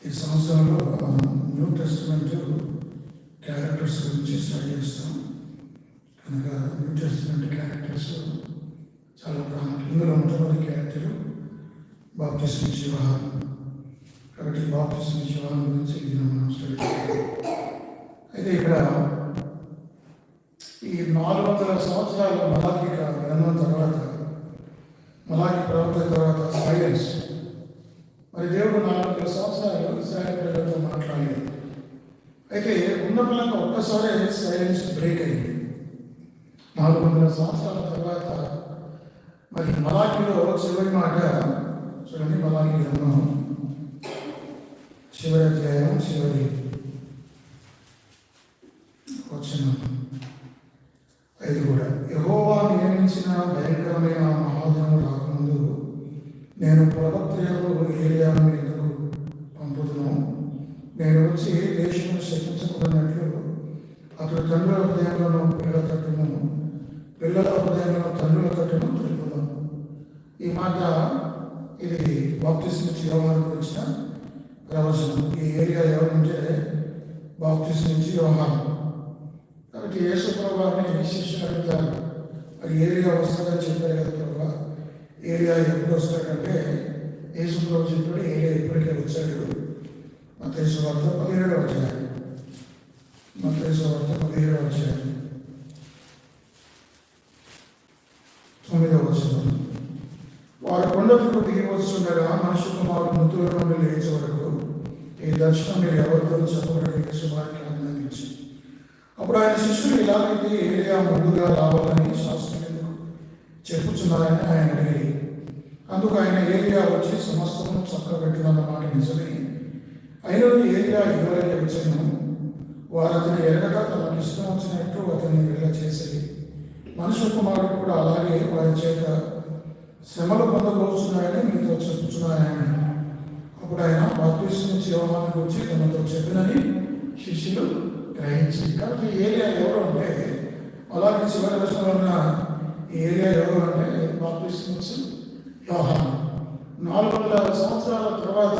ఈ సంవత్సరంలో new testament characters గురించి స్టడీ చేస్తాం కనుక న్యూ టెస్టిమెంట్ క్యారెక్టర్స్ చాలా ప్రాముఖ్యం. ఇందులో మొట్టమొదటి క్యారెక్టర్ బాప్టిజం ఇచ్చే యోహాను. కాబట్టి బాప్టిజం ఇచ్చే యోహాను గురించి ఇది మనం స్టడీ చేస్తాం. అయితే ఇక్కడ ఈ 400 సంవత్సరాల మలాఖీ గ్రంథం తర్వాత, మలాఖీ ప్రవక్త తర్వాత సైలెన్స్. మరి దేవుడు 400 సంవత్సరాలు ఇశ్రాయేలు ప్రజలతో మాట్లాడలేదు. అయితే ఉన్నపలంగా ఒక్కసారి సైలెన్స్ బ్రేక్ అయింది. 400 సంవత్సరాల తర్వాత మరి మలాఖీలో చివరి మాట చూడండి. మలాఖీ గ్రంథం చివరి అధ్యాయం చివరి వచ్చిన 5 కూడా, యెహోవా నియమించిన భయంకరమైన మహాదినము రాకముందు నేను ప్రవక్తలకు ఏలియాను ఎందుకు పంపుదును. నేను వచ్చి దేశమును శపించకున్నట్లు అతడు తండ్రుల హృదయంలో పిల్లల తట్టును, పిల్లల హృదయంలో తండ్రుల తట్టును తెలుపును. ఈ మాట ఇది బాప్టిజం ఇచ్చే యోహాను గురించిన ప్రవచనం. ఈ ఏరియా ఎవరంటే బాప్టిజం ఇచ్చే యోహాను. కాబట్టి యేసు ప్రభువారిని శిష్యులు అడుగుతారు, మరి ఏరియా వస్తుందని చెప్పారు కదా ప్రభా, ఏరియా ఎప్పుడు వస్తాడంటే యేసు ప్రభు చెప్పాడు ఏరియా ఇప్పటికే వచ్చాడు. మత్తయి సువార్త 17వ అధ్యాయం, మత్తయి సువార్త 17వ అధ్యాయం 9వ వచనం, వారు కొండకు దిగి వస్తుండగా మనుష్య కుమారుడు మృతుల నుండి లేచే వరకు ఈ దర్శనం మీరు ఎవరితో చెప్పబడి యేసు వారికి ఆజ్ఞాపించి, అప్పుడు ఆయన శిష్యులు ఇలాగైతే ఏలియా ముందుగా రావాలని శాస్త్రం ఎందుకు చెప్పుచున్నారని ఆయన అడిగి, అందుకు ఆయన ఏలియా వచ్చి సమస్తము చక్కబెట్టుకున్న మాట నిజమే, అయినా ఏలియా ఎవరైతే వచ్చాను వారు అతని ఎరగక తనకు ఇష్టం వచ్చినట్టు అతన్ని వెళ్ళ చేసేది. మనుష్య కుమారుడు కూడా అలాగే వారి చేత శ్రమలు పొందబోతున్నాయని మీతో చెప్పుచున్నాయని. అప్పుడు ఆయన బాప్టిజం ఇచ్చే యోహాను గురించి తనతో చెప్పినని శిష్యులు గ్రహించి. కాబట్టి ఏలియా ఎవరు అంటే, అలాగే చివరి దశలో ఉన్న ఏలియా ఎవరు అంటే బాప్టిజం ఇచ్చే యోహాను. 400 సంవత్సరాల తర్వాత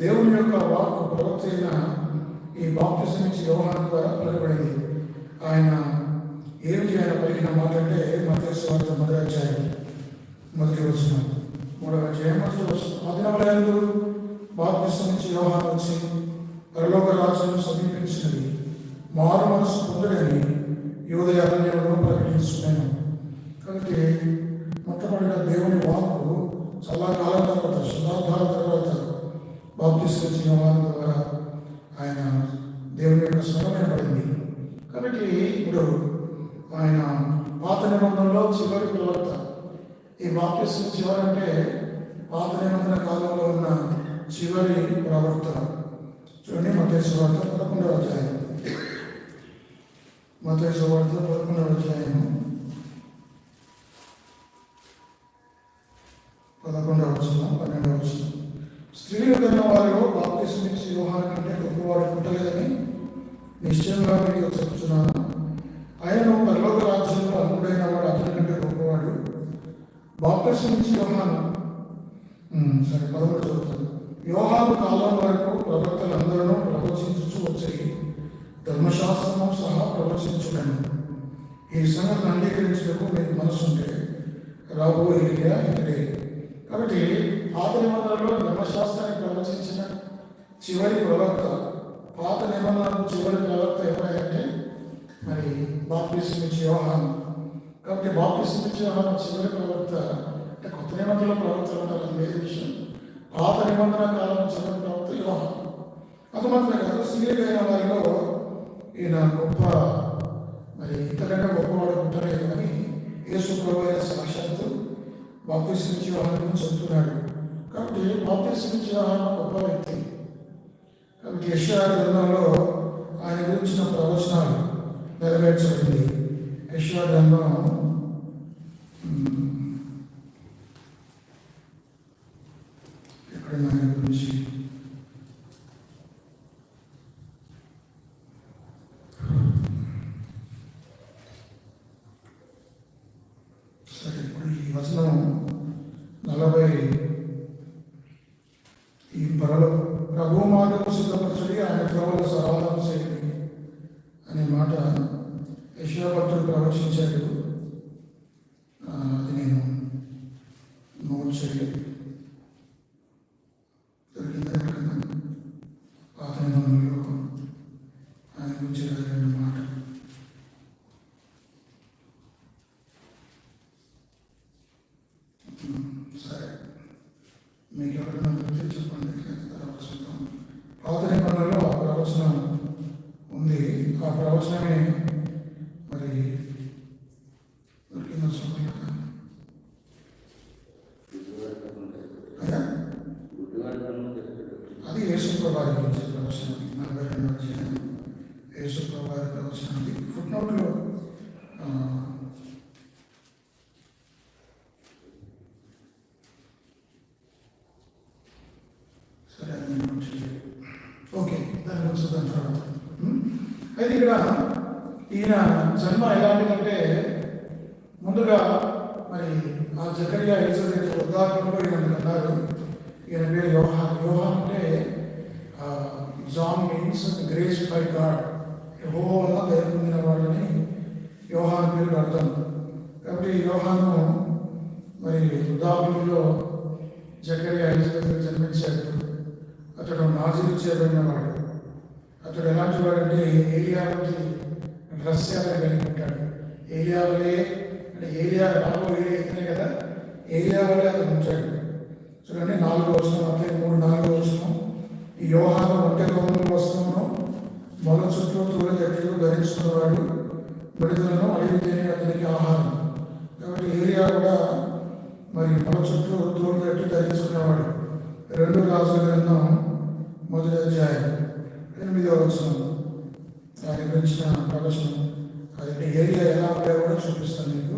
దేవుని యొక్క వాక్కు ప్రవక్త అయిన ఈ బాప్టిజం ఇచ్చే యోహాను ద్వారా పలకబడింది. ఆయన ఏమిటి ఆయన పలికిన మాట అంటే మత్తయి సువార్త 1వ అధ్యాయం 1వ వచనం, 3వ అధ్యాయం 1వ వచనం, 10 నెలల బాప్టిజం ఇచ్చే యోహాను వచ్చి పరలోక రాజ్యం సమీపించినది, మారు మనసు పొందడని యూదయ అరణ్యంలో ప్రకటించుకున్నాను. కాబట్టి మొట్టమొదటిగా దేవుని వాక్కు చాలా కాలం తర్వాత, శతాబ్దాల తర్వాత బాప్టిజం ఇచ్చే యోహాను ద్వారా ఆయన దేవుని యొక్క స్వరమైనబడింది. కాబట్టి ఇప్పుడు ఆయన పాత నిబంధనలో చివరి ప్రవక్త. ఈ బాప్టిజం చివరంటే పాత నిబంధన కాలంలో ఉన్న చివరి ప్రవక్త. చూడండి మత్తయి సువార్త 11వ అధ్యాయం, మత్తయి సువార్త 11వ అధ్యాయం 11వ వచనం 12వ వచనం, స్త్రీలు కన్న వారిలో బాప్టిజం ఇచ్చే యోహాను కంటే గొప్పవాడు పుట్టలేదని నిశ్చయంగా మీకు చెప్తున్నాను. ఆయనను పరలోక రాజ్యంలో అల్పుడైన వాడు అతని కంటే గొప్పవాడు. బాప్టిజం ఇచ్చే యోహాను సరే 13 చదువుతాను. యోహాను కాలం వరకు ప్రవక్తలందరూ ప్రవచించుచు వచ్చాయి, ధర్మశాస్త్రము సహా ప్రవచించుడను. ఈ సంగతిని అంగీకరించడానికి మీకు మనసు ఉంటే రాబోయే ఏలియా ఇతడే. కాబట్టి పాత నిబంధనలో ధర్మశాస్త్రాన్ని ప్రవచించిన చివరి ప్రవక్త, పాత నిబంధనకు చివరి ప్రవక్త ఎవరంటే మరి బాప్టిజం ఇచ్చే యోహాను. కాబట్టి బాప్టిజం ఇచ్చే యోహాను చివరి ప్రవక్త. అంటే కొత్త నిబంధనలో ప్రవక్తలు ఉంటారు, వేరే విషయం. పాత నిబంధన కాలం చివరి ప్రవక్త యోహాను. అది మాత్రమే కాదు, స్త్రీలైన వారిలో ఈయన గొప్ప, మరి ఇంతకంటే గొప్పవాడు పుట్టలేదు అని యేసు ప్రభువే సాక్షాత్తు బాప్టిజం ఇచ్చే యోహాను చెప్తున్నాడు. కాబట్టి బాప్టిజం ఇచ్చే యోహాను గొప్ప వ్యక్తి. కాబట్టి యెషయా గ్రంథంలో ఆయన గురించిన ప్రవచనాలు నెరవేర్చబడింది. యెషయా గ్రంథం ఎక్కడ ఆయన గురించి సరే, ఇప్పుడు ఈ వచనం 40 ఈ ప్రభు మార్గము సిద్ధపరచుడి, ఆయన త్రోవలు సరళం చేయండి అనే మాట యెషయా భక్తుడు ప్రవచించాడు. అది నేను నోట్ చేయలేదు, దొరికింది ఎక్కడన్నా పాత నిబంధనలో ఆయన గురించి రాసిన మాట. సరే, మీకు ఎవరైనా గురించి చెప్పండి, తర్వాత చూద్దాం. పాత నిబంధనలో ఆ ప్రవచనం ఉంది. ఆ ప్రవచనమే మరి దొరికిందో చూడలేదు. అది యేసు ప్రభావి గురించి ప్రవచనం, 42వ అధ్యాయం యేసు ప్రభావి ప్రవచనం. అది ఫుట్ నోట్లో సరే, అది నేను చేయలేదు. ఓకే, దాని గురించి దాని తర్వాత. అయితే ఇక్కడ ఈయన జన్మ ఎలాంటిదంటే, ముందుగా మరి ఆ జకరియా ఎలిజబెత్ వృద్ధాప్యంలో ఈయన అన్నారు. ఈయన పేరు యోహాన్. యోహాన్ అంటే John means grace by God, యెహోవా వల్ల దయ పొందిన వాడని యోహాన్ పేరు అర్థం. కాబట్టి యోహాను మరి వృద్ధాప్యంలో జకరియా ఎలిజబెత్ జన్మించాడు. అతడు నాజీరు చేయబడినవాడు. అతడు ఎలాంటి వాడంటే ఏలియా వంటి రహస్యాలు కలిగి ఉంటాడు. ఏలియా వల్లే అంటే ఏలియా రాబో ఏలియా ఇతనే కదా, ఏలియా వల్లే అతను ఉంటాడు. చూడండి 4వ వచనం, అట్లే 3:4 వచనం. ఈ యోహాను ఒంటె కొమ్ముల వస్త్రమును మొల చుట్టూ తూలగట్టెలు ధరించుకున్నవాడు, విడుదలను అడిగితేనే అతనికి ఆహారం. కాబట్టి ఏలియా కూడా మరి మొల చుట్టూ తూలగట్టి ధరించుకున్నవాడు. 2 రాజుల గ్రంథం 1వ అధ్యాయం 8వ వచనం ఆయన గురించిన ప్రవచనం. అది ఏరియా ఎలా ఉంటాయో కూడా చూపిస్తాను మీకు.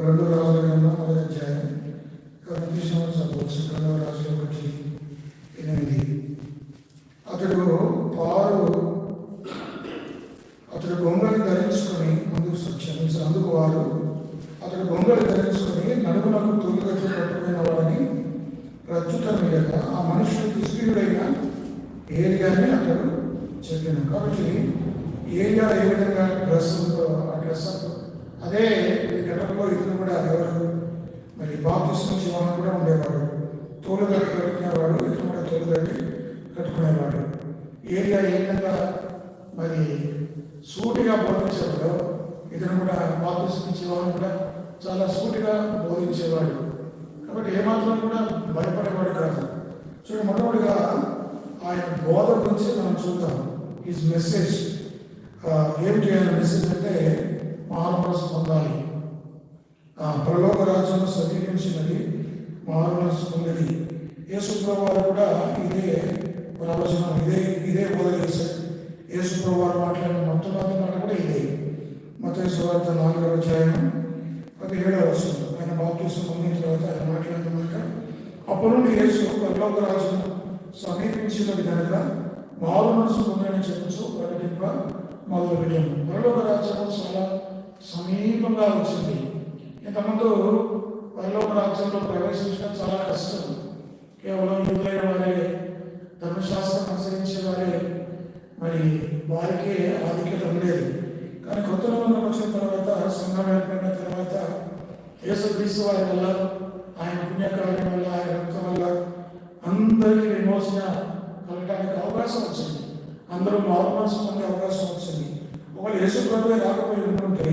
2 రాజుల గ్రంథం 1వ అధ్యాయం చదవచ్చు. 2వ రాజుల 1:8. అతడు గొంగళి ధరించుకొని అందుకు వారు అతడు గొంగళి ధరించుకొని నడుములకు తొలిగట్లు పట్టుకున్న వాడిని ప్రత్యుత్తరం ఇయ్యగా ఆ మనుషుడు తిస్బీయుడైన ఏలియాని అతడు చెప్పాను. కాబట్టి ఏలియా ఏ విధంగా డ్రెస్ ఆ డ్రెస్ అదే ఈ ఘటనలో ఇతను కూడా ఎవరు మరి బాప్తిస్మం యోహాను కూడా ఉండేవాడు. తోలుగట్టి కట్టుకునేవాడు, ఇతను కూడా తోలుగట్టి కట్టుకునేవాడు. ఏలియా ఏ విధంగా మరి సూటిగా బోధించేవాడు, ఇతను కూడా బాప్తిస్మం యోహాను కూడా చాలా సూటిగా బోధించేవాడు. కాబట్టి ఏమాత్రం కూడా భయపడేవాడు కాదు. చూడండి, మొట్టమొదటిగా ఆయన బోధ గురించి మనం చూద్దాం. హిజ్ మెసేజ్ ఏమిటి? ఆయన మెసేజ్ అంటే మారుమనసు పొందాలి, పరలోక రాజ్యం సమీపించినది, మారుమనసు పొందినది. యేసు ప్రభువారు కూడా ఇదే ప్రవచనం, ఇదే బోధ చేశారు. యేసు ప్రభువారు మాట్లాడిన మొట్టమొదటి మాట కూడా ఇదే. మత్తయి సువార్త 4వ అధ్యాయం 17వ వచనం. ఆయన బాప్తిస్మం పొందిన తర్వాత ఆయన మాట్లాడిన మాట, అప్పటి నుండి యేసు పరలోక రాజ్యం సమీపించినది కనుక మారు మనసు పొందని చెప్పచ్చు ప్రకటింప మొదలుపెట్టాము. పరలోక రాజ్యం చాలా సమీపంగా వచ్చింది. ఇంతకుముందు పరలోక రాజ్యంలో ప్రవేశించడం చాలా కష్టం. కేవలం యూదులైన వారే, ధర్మశాస్త్రం అనుసరించే వారే మరి వారికి ఆధిక్యత ఉండేది. కానీ కొత్త నిబంధన వచ్చిన తర్వాత, సంఘం ఏర్పడిన తర్వాత యేసుక్రీస్తు వారి వల్ల, ఆయన పుణ్యకార్యం వల్ల, ఆయన రక్తం వల్ల అందరికీ విమోచన కలగడానికి అవకాశం వచ్చింది. అందరూ మారుమనసు పొందే అవకాశం వచ్చింది. ఒకవేళ యేసు ప్రభువే రాకపోయి ఉంటుంటే,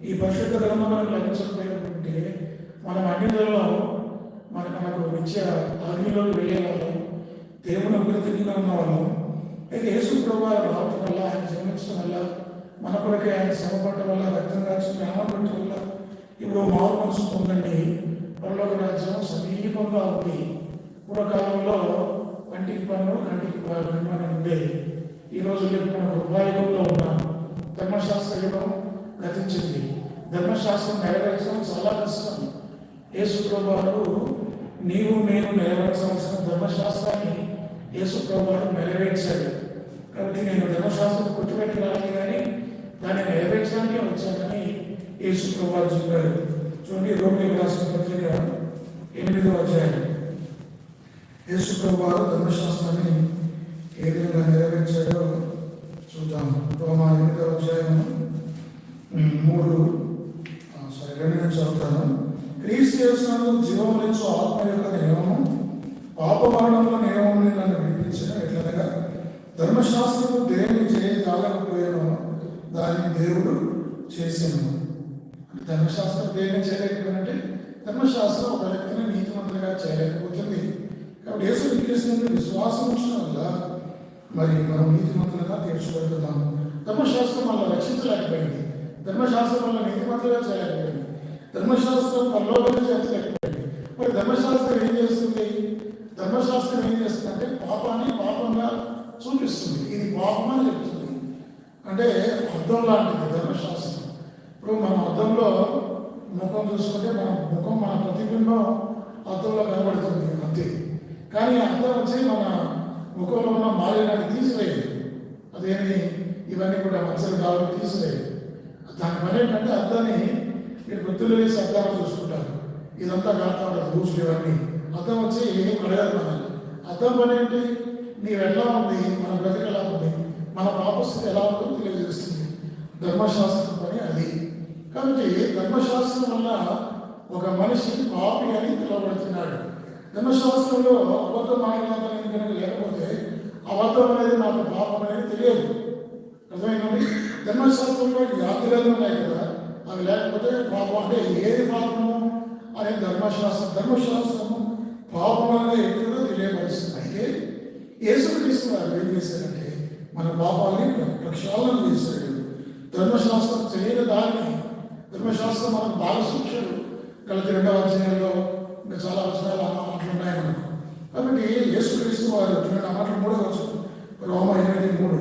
ఈ పరిశుద్ధ గ్రంథం మనకు లభించకపోయి ఉంటుంటే, మనం అన్నిటిలో మనకు నిత్య అగ్నిలోకి వెళ్ళే వాళ్ళం, దేవుని అభివృద్ధిగా ఉన్న వాళ్ళం. అయితే యేసు ప్రభువు రావటం వల్ల, ఆయన జన్మించడం వల్ల, మన కొరకే ఆయన శ్రమపడటం వల్ల, రక్తం రాసి ప్రేమపడటం వల్ల ఇప్పుడు మారుమనసు పొందండి, పరలోక రాజ్యం సమీపంగా ఉంది. పూర్వకాలంలో కంటికి పన్ను కంటికి కనుమని ఉండేది. ఈరోజు మనం ఉపాయుగంలో ఉన్నాం. ధర్మశాస్త్ర యుగం గతించింది. ధర్మశాస్త్రం నెరవేర్చడం చాలా కష్టం. యేసు ప్రభువారు నీవు నేను నెరవేర్చవలసిన ధర్మశాస్త్రాన్ని యేసు ప్రభువారు నెరవేర్చాడు. కాబట్టి నేను ధర్మశాస్త్రం కొట్టుపెట్టి రావాలి కానీ దాన్ని నెరవేర్చడానికే వచ్చానని యేసు ప్రభువారు చెప్పారు. చూడండి, రోమిలకు రాసిన పత్రిక 8వ అధ్యాయం యేసు ప్రభు వారు ధర్మశాస్త్రాన్ని ఏ విధంగా నెరవేర్చాడో చూద్దాం. రోమా 8వ అధ్యాయము 2 నుంచి చదువుతాను. క్రీస్తు యేసునందు జీవమునిచ్చు ఆత్మ యొక్క నియమము పాప మరణంలో నియమముని నన్ను విడిపించిన ఎట్లనగా ధర్మశాస్త్రము దేవుని చేయగలకపోయాను దాన్ని దేవుడు చేసాను. ధర్మశాస్త్రం దేన్ని చేయలేకపోయినంటే ధర్మశాస్త్రం ఒక వ్యక్తిని నీతిమంతులుగా చేయలేకపోతుంది. కాబట్టి యేసుక్రీస్తు విశ్వాసం వచ్చిన వల్ల మరి మనం నీతిమంతులుగా తీర్చబడుతున్నాము. ధర్మశాస్త్రం వల్ల రక్షించలేకపోయింది, ధర్మశాస్త్రం వల్ల నీతిమంతులుగా చేయలేకపోయింది, ధర్మశాస్త్రం పరలోకంగా చేర్చలేకపోయింది. మరి ధర్మశాస్త్రం ఏం చేస్తుంది? ధర్మశాస్త్రం ఏం చేస్తుందంటే పాపాన్ని పాపంగా చూపిస్తుంది. ఇది పాపం అని చెప్తుంది. అంటే అద్దం లాంటిది ధర్మశాస్త్రం. ఇప్పుడు మనం అద్దంలో ముఖం చూసుకుంటే మన ముఖం మన ప్రతిబింబం అద్దంలో కనబడుతుంది అంతే. కానీ అద్దం వచ్చి మన ముఖంలో ఉన్న మాలిన్యాన్ని తీసివేయదు. అదేమి ఇవన్నీ కూడా మచ్చలు కావాలి తీసివేయదు. దాని పని ఏంటంటే అద్దాన్ని మీరు గుర్తులు వేసి అద్దాన్ని చూసుకుంటారు. ఇదంతా కాస్తా ఉండదు రూల్స్ ఇవన్నీ. అద్దం వచ్చి ఏం అడగాలి మనల్ని. అద్దం పని ఏంటి? నీవు ఎలా ఉంది, మన బ్రతికి ఎలా ఉంది, మన పాపస్థితి ఎలా ఉందో తెలియజేస్తుంది. ధర్మశాస్త్రం పని అది. కాబట్టి ధర్మశాస్త్రం వల్ల ఒక మనిషి పాపి అని పిలువబడుతున్నాడు. ధర్మశాస్త్రంలో అబద్ధం మాట్లాడాలని కనుక లేకపోతే అబద్ధం అనేది నాకు పాపం అనేది తెలియదు. అర్థమైందండి? ధర్మశాస్త్రంలో ఆజ్ఞలు ఉన్నాయి కదా, అవి లేకపోతే పాపం అంటే ఏది పాపము అనేది ధర్మశాస్త్రము పాపం అనేది ఎక్కువగా తెలియపరుస్తుంది. అయితే యేసుక్రీస్తు వారు ఏం చేశారంటే మన పాపాలని ప్రక్షాళన చేశాడు. ధర్మశాస్త్రం చేయని దాన్ని ధర్మశాస్త్రం మనకు బాగా శిక్షలు గలతి 2వ అధ్యాయంలో ఇంకా చాలా వచనాలు మాటలు ఉన్నాయి మనకు. కాబట్టి యేసుక్రీస్తు వారు చూడండి, ఆ మాటలు 3వ వచనం రోమా 8:3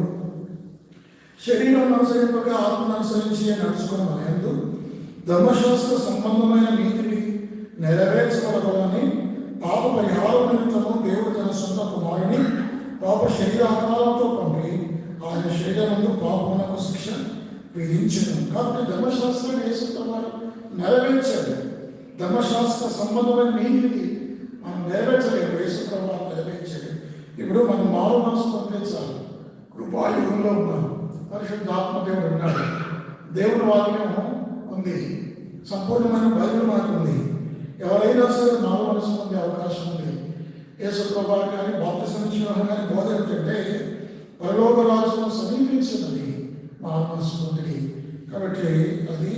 శరీరం అనుసరింపక ఆత్మను అనుసరించి నడుచుకున్న మనయందు ధర్మశాస్త్ర సంబంధమైన నీతిని నెరవేర్చగలగలని పాప పరిహారం నిమిత్తము దేవుడు తన సొంత కుమారుని పాప శరీరాకారంతో పంపి ఆయన శరీరమందు పాపమునకు శిక్ష విధించను. కాబట్టి ధర్మశాస్త్రం యేసుక్రీస్తు నెరవేర్చాడు. ధర్మశాస్త్ర సంబంధమైన నీతిని మనం నెరవేర్చలేము, యేసుక్రీస్తు నెరవేర్చాడు. ఇప్పుడు మనం మారు మనసు పంపించాలి. కృపాయుగంలో ఉన్నాం, పరిశుద్ధాత్మ దేవుడు ఉన్నాడు, దేవుని వాక్యం ఉంది, సంపూర్ణమైన బైబిల్ మనకు ఉంది. ఎవరైనా సరే మారు మనసు పొందే అవకాశం ఉంది. యేసుక్రీస్తు కానీ బాప్తిసం ఇచ్చిన కానీ బోధ ఏంటంటే పరలోక రాజ్యం సమీపించినది మారు మనసు పొందిడి. కాబట్టి అది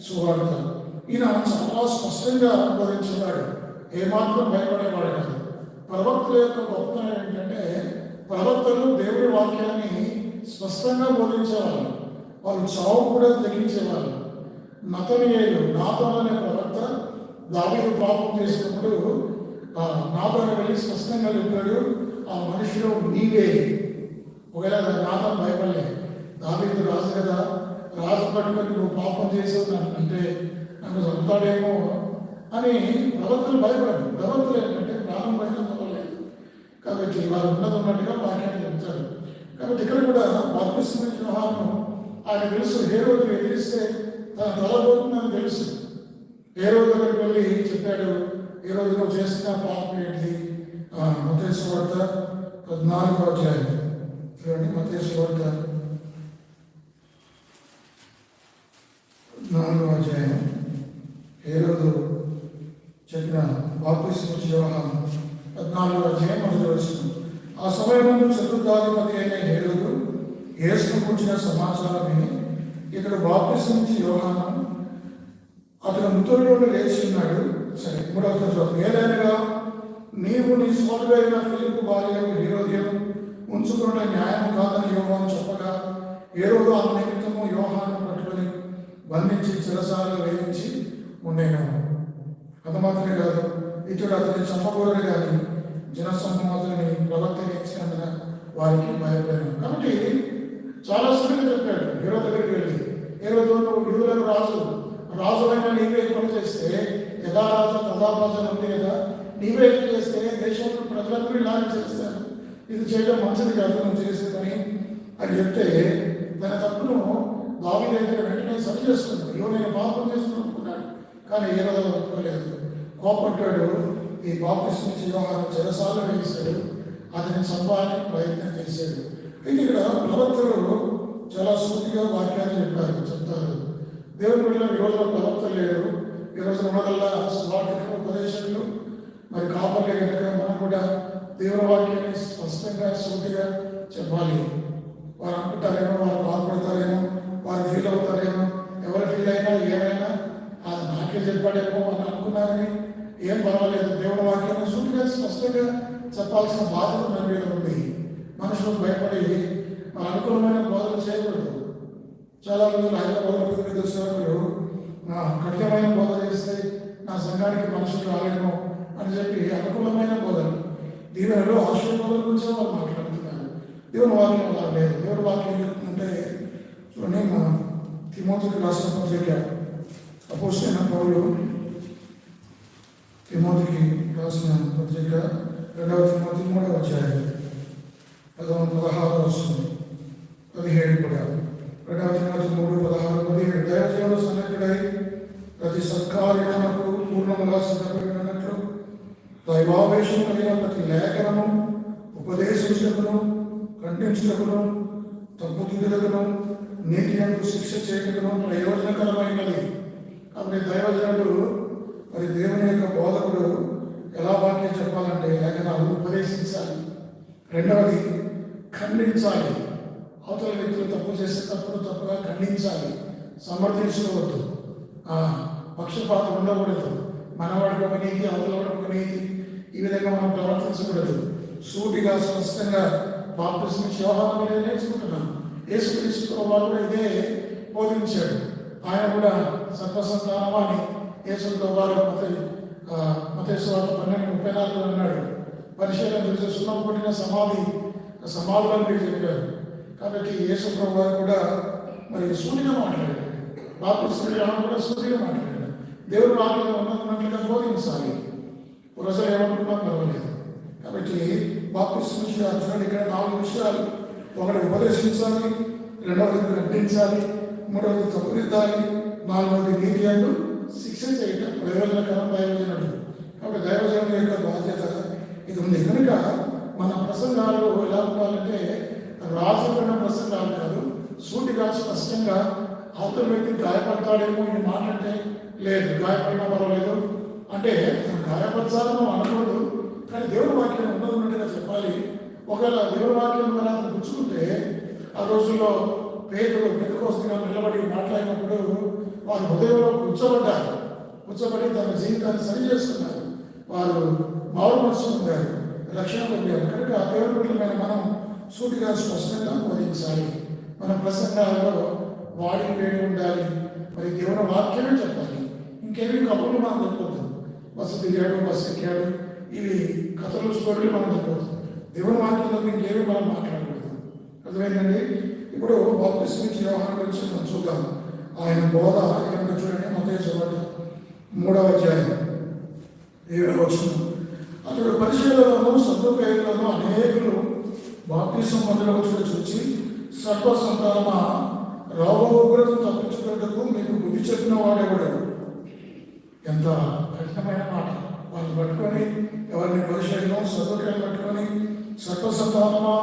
సువార్త. ఈయన చాలా స్పష్టంగా బోధించేవాడు, ఏమాత్రం భయపడేవాడు కాదు. ప్రవక్తల యొక్క గొప్పతనం ఏంటంటే ప్రవక్తలు దేవుడి వాక్యాన్ని స్పష్టంగా బోధించేవారు. వాళ్ళు చావు కూడా తెగించేవారు. నతనీయులు నాతోన్ అనే ప్రవక్త దావీదు పాపం చేసినప్పుడు నాతోని వెళ్ళి స్పష్టంగా చెప్పాడు, ఆ మనిషిలో నీవే. ఒకవేళ నాతోని భయపడలే, దావీదు రాజు కదా, రాజు పట్టుకొని నువ్వు పాపం చేసావు అంటే నన్ను చంపుతాడేమో అని ప్రవక్తలు భయపడదు. ప్రవక్తలు ఏంటంటే ప్రాణం పైన చదవలేదు కాబట్టి వారు ఉన్నట్టుగా వాక్యాన్ని చెప్తారు. కాబట్టి ఇక్కడ కూడా బాప్తిసం ఇచ్చిన యోహాను ఆయన తెలుసు, హేరోదును ఎదిరిస్తే తన తలబోతుందని తెలుసు. హేరోదు దగ్గరికి వెళ్ళి చెప్పాడు, హేరోదు నువ్వు చేస్తున్న పాపం ఏంటిది? మత్తయి సువార్త 14వ అధ్యాయం చూడండి. మత్తయి సువార్త 14వ అధ్యాయం. హేరోదు చెప్పిన బాప్తిసం ఇచ్చిన యోహాను 14వ అధ్యాయం 1వ వచనం. ఆ సమయంలో చతుర్థాధిపతి అయిన హేరోదు యేసును కూర్చిన సమాచారం విని ఇతడు బాప్తిసం ఇచ్చి యోహాను అతను మృతుల్లో లేచి ఉన్నాడు. సరే, 3వ వచనం. ఏదైనా నీవు నీ సోదరుడైన ఫిలిప్పు భార్య హేరోదియను ఉంచుకున్న న్యాయం కాదని యోహాను చెప్పగా హేరోదు ఆ నిమిత్తము యోహాను పట్టుకొని బంధించి చిరసాలలో వేయించి ఉండేను. అది మాత్రమే కాదు, ఇతడు అతని చంపకూడదు కానీ జనసమూహాన్ని ప్రవర్తన ఇచ్చినందున వారికి భయపడాను. కాబట్టి చాలా సులువుగా చెప్పాడు. హేరోదు దగ్గరికి వెళ్ళి, హేరోదు నువ్వు యూదులకు రాజులైనా నీవే పని చేస్తే యథారాజ తథాప్రజలు ఉంది కదా, నీవే చేస్తే దేశంలో ప్రజలకు ఇలాగే చేస్తాను, ఇది చేయడం మంచిది కాదు నువ్వు చేసేదని అని చెప్తే తన తప్పును దావీదు దగ్గర వెంటనే సరి చేసుకున్నాడు. నేను పాపం చేసుకుని ఒప్పుకున్నాడు, కానీ హేరోదు ఒప్పుకోలేదు. కోపడ్డాడు. ఈ బాప్తిస్మం ఇచ్చే యోహాను చెరసాలలో వేశాడు, అతని చంపాలని ప్రయత్నం చేశాడు. అయితే ఇక్కడ ప్రవక్తలు చాలా సూటిగా వాక్యాన్ని చెప్తారు. దేవుని బిడ్డలు ఈ రోజులో ప్రవక్తలు లేరు. ఈ రోజు ఉన్నదల్లా సువార్తికులు, ఉపదేశకులు, మరి కాపర్లే కనుక మనం కూడా దేవుని వాక్యాన్ని స్పష్టంగా సూటిగా చెప్పాలి. వారు అనుకుంటారేమో, వారు బాధపడతారేమో, వారు ఫీల్ అవుతారేమో, ఎవరు ఫీల్ అయినా ఏమైనా అది నాకే చెప్పాడేమో అని అనుకున్నారని ఏం పర్వాలేదు. దేవుని వాక్యాన్ని సూటిగా స్పష్టంగా చెప్పాల్సిన బాధ్యత మన మీద ఉంది. మనుషులకు భయపడి మన అనుకూలమైన బోధన చేయకూడదు. చాలా రోజులు హైదరాబాద్ సేవకులు కఠినమైన బోధ చేస్తే నా సంఘానికి మనుషులు రాలేమో అని చెప్పి అనుకూలమైన బోధన, దీవెనలో ఆశీర్వాదాల గురించి వాళ్ళు మాట్లాడుతున్నారు. దేవుని వాక్యం అలా లేదు. దేవుని వాక్యం చెప్తుంటే చూడండి, మా తిమోతికి రాసిన పత్రిక అపోస్తలుడైన పౌలు తిమోతికి రాసిన పత్రిక 2వ తిమోతి 3వ అధ్యాయం 16వ వచనం 17 కూడా 2వ తిమోతి 3:16-17 దైవజనుడు సన్నద్ధుడై ప్రతి సత్కార్యమునకు పూర్ణముగా సిద్ధపడినట్లు దైవావేశం కలిగిన ప్రతి లేఖనము ఉపదేశించుటకును, ఖండించుటకును, తప్పుదిద్దుటకును, నీతి యందు శిక్ష చేయటకును ప్రయోజనకరమైనది. కాబట్టి దైవజనుడు మరి దేవుని యొక్క బోధకుడు ఎలా వాక్యం చెప్పాలంటే లేఖనాలు ఉపదేశించాలి. రెండవది ఖండించాలి. అవతల వ్యక్తులు తప్పు చేస్తే తప్పుగా ఖండించాలి, సమర్థించుకోవద్దు. పక్షపాతం ఉండకూడదు. మనవాడికి ఒక నీతి, అవతలవాడికి ఒక నీతి, ఈ విధంగా మనం ప్రవర్తించకూడదు. సూటిగా స్పష్టంగా బాప్తిస్మం యోహాను నేర్చుకుంటున్నాం. యేసుక్రీస్తు వారు కూడా ఇదే బోధించాడు. ఆయన కూడా సర్వసంతానమా అని యేసుతో వారు మత్తయి సువార్త 12:34 అన్నాడు. పరిశీలన చూసి సున్నం కొట్టిన సమాధులను మీరు చెప్పారు. కాబట్టి యేసు ప్రభు వారు కూడా మరి సూటిగా మాట్లాడాడు. బాప్తిస్మం యోహాను కూడా సూటిగా మాట్లాడాడు. దేవుడు వాక్యం ఉన్నట్లుగా బోధించాలి. ప్రజలు ఏమనుకున్నా పర్వాలేదు. కాబట్టి బాప్తిస్మం చూడండి, ఇక్కడ 4 విషయాలు. ఒకటి ఉపదేశించాలి, రెండవది ఖండించాలి, మూడవది తప్పుదిద్దాలి, నాలుగవది నీతి యందు శిక్ష చేయటం ప్రయోజనకరం దైవజనుడు. కాబట్టి దైవజనుడు యొక్క బాధ్యత ఇది ఉంది. కనుక మన ప్రసంగాలు ఎలా ఉండాలంటే రాజుకున్న ప్రసంగాలు కాదు, సూటిగా స్పష్టంగా. అవతల వ్యక్తి గాయపడతాడేమో ఈ మాట అంటే లేదు, గాయపడినా పర్వాలేదు అంటే గాయపరచాలని మనం అనకూడదు. కానీ దేవుని వాక్యం ఉన్నట్టుగా చెప్పాలి. ఒకవేళ దేవుని వాక్యం ద్వారా గుచ్చుకుంటే ఆ రోజుల్లో పేదలు పెద్దకోస్తుగా నిలబడి మాట్లాడినప్పుడు వారు హృదయంలో కూర్చోబడి తన జీవితాన్ని సరి చేసుకున్నారు. వారు మారు మనసు పొందారు, రక్షణ పొందారు. కనుక దేవుని బిడ్డలమైన మనం సూటిగా స్పష్టంగా బోధించాలి. మన ప్రసంగాలలో వాడి వేడి ఉండాలి. మరి దేవుని వాక్యమే చెప్పాలి. ఇంకేమీ కబుర్లు మనం చెప్పొద్దు. బస్సు దిగాడు, బస్సు ఎక్కాడు, ఇవి కథలు స్టోరీలు మనం చెప్పొద్దు. దేవుని వాక్యంలో ఇంకేమీ మనం మాట్లాడకూడదు. అర్థమైందండి. ఇప్పుడు బాప్తిస్మం యోహాను గురించి మనం చూద్దాం. ఆయన బోధ ఏమంటే చూడండి, మత్తయి సువార్త 3వ అధ్యాయం 7వ వచనం. అతడు పరిశీలనలోనూ సద్దుకైలోనూ అనేకులు బాప్తిస్మం పొందవచ్చును చూచి, సర్వసంతానమా రాబో ఉగ్రతను తప్పించుకున్నట్టుకు మీకు బుద్ధి చెప్పిన వాడెవడు. ఎంత కఠినమైన మాట. వాళ్ళు పట్టుకొని ఎవరిని పరిశీలన సద్దుకైలు పట్టుకొని సర్వసంతానమా